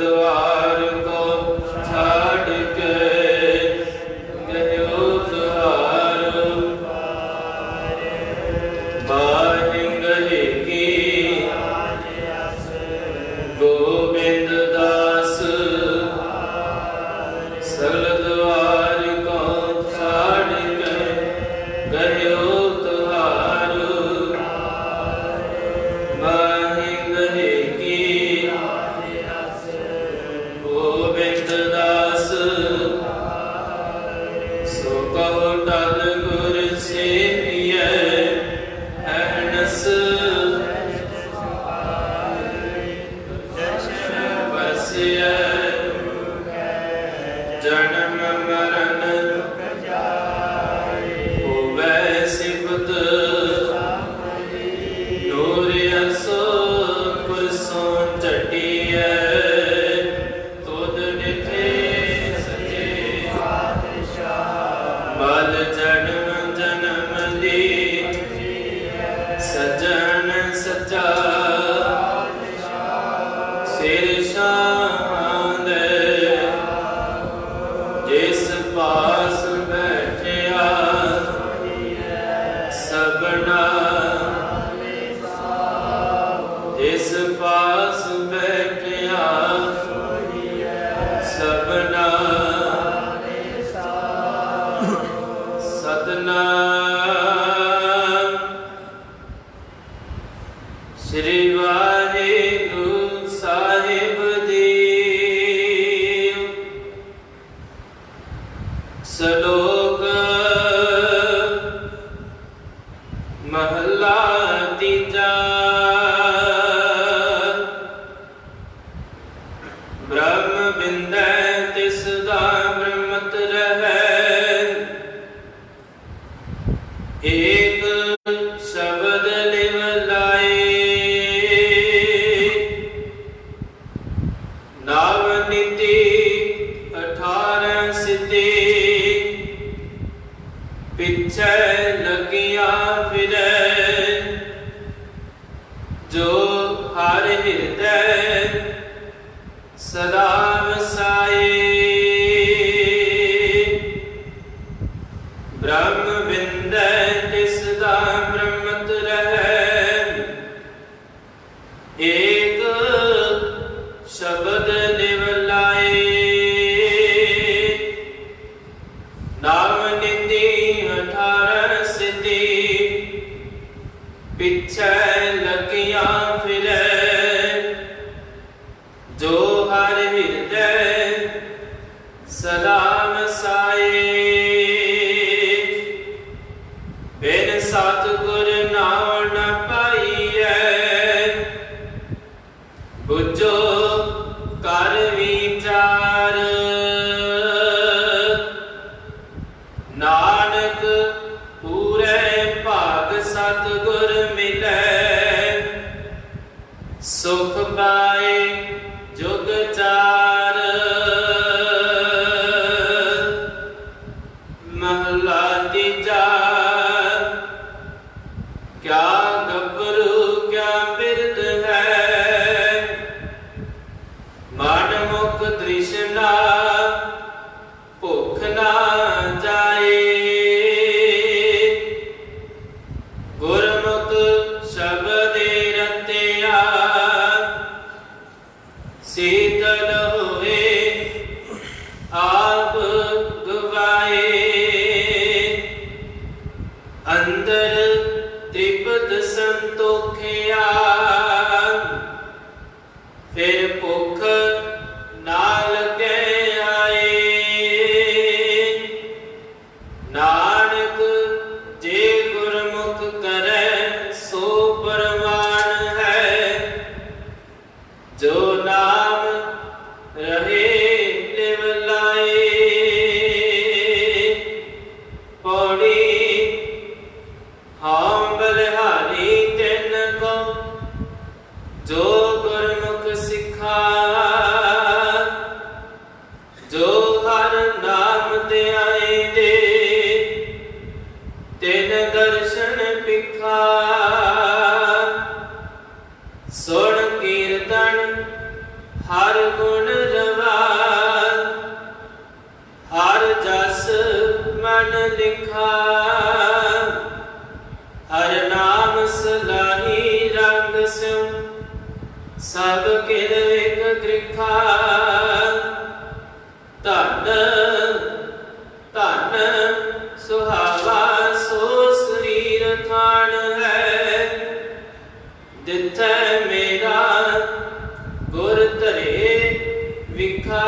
ਸਿਰ ਸ਼ਾਂਦੇ ਜਿਸ ਪਾਸ ਬੈਠਿਆ ਸਭਨਾ ਜਿਸ ਪਾਸ ਬੈਠਿਆ ਸਭਨਾ ਸਤਨਾਮ ਸ੍ਰੀ ਵਾਹਿਗੁਰੂ ਸਾਹਿਬ ਜੀ। ਸ਼ਲੋਕ ਮਹਲਾ ਤੀਜਾ। ਬ੍ਰਹਮ ਬਿੰਦੈ ਤਿਸ ਦਾ ਬ੍ਰਹਮਤ ਰਹੈ, ਏਕ ਸ਼ਬਦ ਲਿਵ ਲਾਏ। ਨਵ ਨੀਤੀ 18 ਸਿੱਧੀ, ਪਿੱਛੇ ਲੱਗਿਆ ਫਿਰੈ। ਜੋ ਹਰ ਹਿਰਦੈ ਸਦਾ ਵਸਾਏ। ਬ੍ਰਹਮ ਬਿੰਦੈ ਤਿਸ ਦਾ ਬ੍ਰਹਮਤ ਰਹੈ, ਏਕ ਸ਼ਬਦ ਲਿਵ ਲਾਏ। ਨਾਮ ਨਿਧੀ 18 ਸਿੱਧੀ, ਪਿੱਛੇ ਲੱਗਿਆ ਫਿਰੈ। ਜੋ ਹਰ ਹਿਰਦੈ ਸਦਾ ਵਸਾਏ। ਬਿਨ ਸਤਿਗੁਰ ਨਾਮ ਨ ਪਾਈਐ, ਬੁਝੋ ਕਰ ਵਿਚਾਰ। ਨਾਨਕ ਪੂਰੇ ਭਾਗ ਸਤਿਗੁਰ ਮਿਲੈ, ਸੁਖ ਪਾਏ ਜੁਗ ਚਾਰ। ਮਹਲਾ ਤੀਜਾ। ਕਿਆ ਗੱਭਰੂ ਕਿਆ ਬਿਰਧ ਹੈ, ਮਨ ਮੁਖ ਤ੍ਰਿਸ਼ਨਾ ਭੁੱਖ ਨਾ ਜਾਏ। ਗੁਰਮੁਖ ਸ਼ਬਦੇ ਰਤਿਆ, ਸੀਤਲ ਹੋਏ ਆਪ ਗਵਾਏ। ਅੰਦਰ ਤ੍ਰਿਪਤ ਸੰਤੋਖਿਆ, ਫਿਰ ਭੁੱਖ ਨਾ ਲੱਗੇ ਆਏ। ਨਾਨਕ ਜੇ ਗੁਰਮੁਖ ਕਰੈ ਸੋ ਪਰਵਾਨ ਹੈ। ਜੋ ਨਾਮ ਰਹੇ ਲਿਵ ਲਾਏ। ਪੌੜੀ ਹਉ ਬਲਿਹਾਰੀ ਤਿਨ ਕੋ, ਜੋ ਗੁਰਮੁਖ ਸਿੱਖਾ। ਜੋ ਹਰ ਨਾਮ ਧਿਆਏ ਦੇ, ਤਿਨ ਦਰਸ਼ਨ ਪਿਖਾ। ਸੁਣ ਕੀਰਤਨ ਹਰ ਗੁਣ ਰਵਾ, ਹਰ ਜਸ ਮਨ ਲਿਖਾ। ਹਰ ਨਾਮ ਸਲਾਹੀ ਰੰਗ ਸਿਉ, ਸਭ ਕਿਲ ਇਕ ਗ੍ਰਿਖਾ। ਧਨ ਧਨ ਸੁਹਾਵਾ ਸੋ ਸਰੀਰ ਥਾਨ ਹੈ। ਦਿੱਥੈ ਮੇਰਾ ਗੁਰ ਧਰੇ ਵਿਖਾ।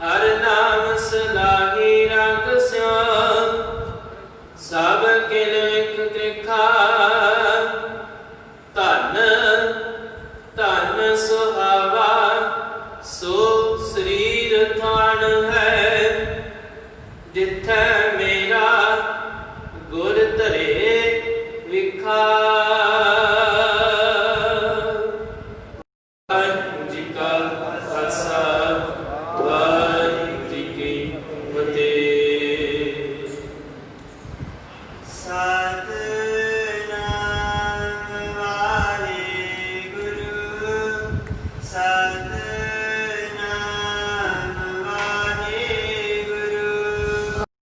ਹਰ ਨਾਮ ਸਲਾਹੀ ਰੰਗ ਸਿਉ, ਸਭ ਕਿਲ ਇਕ ਗ੍ਰਿਖਾ। ਧਨ ਧਨ ਸੁਹਾਵਾ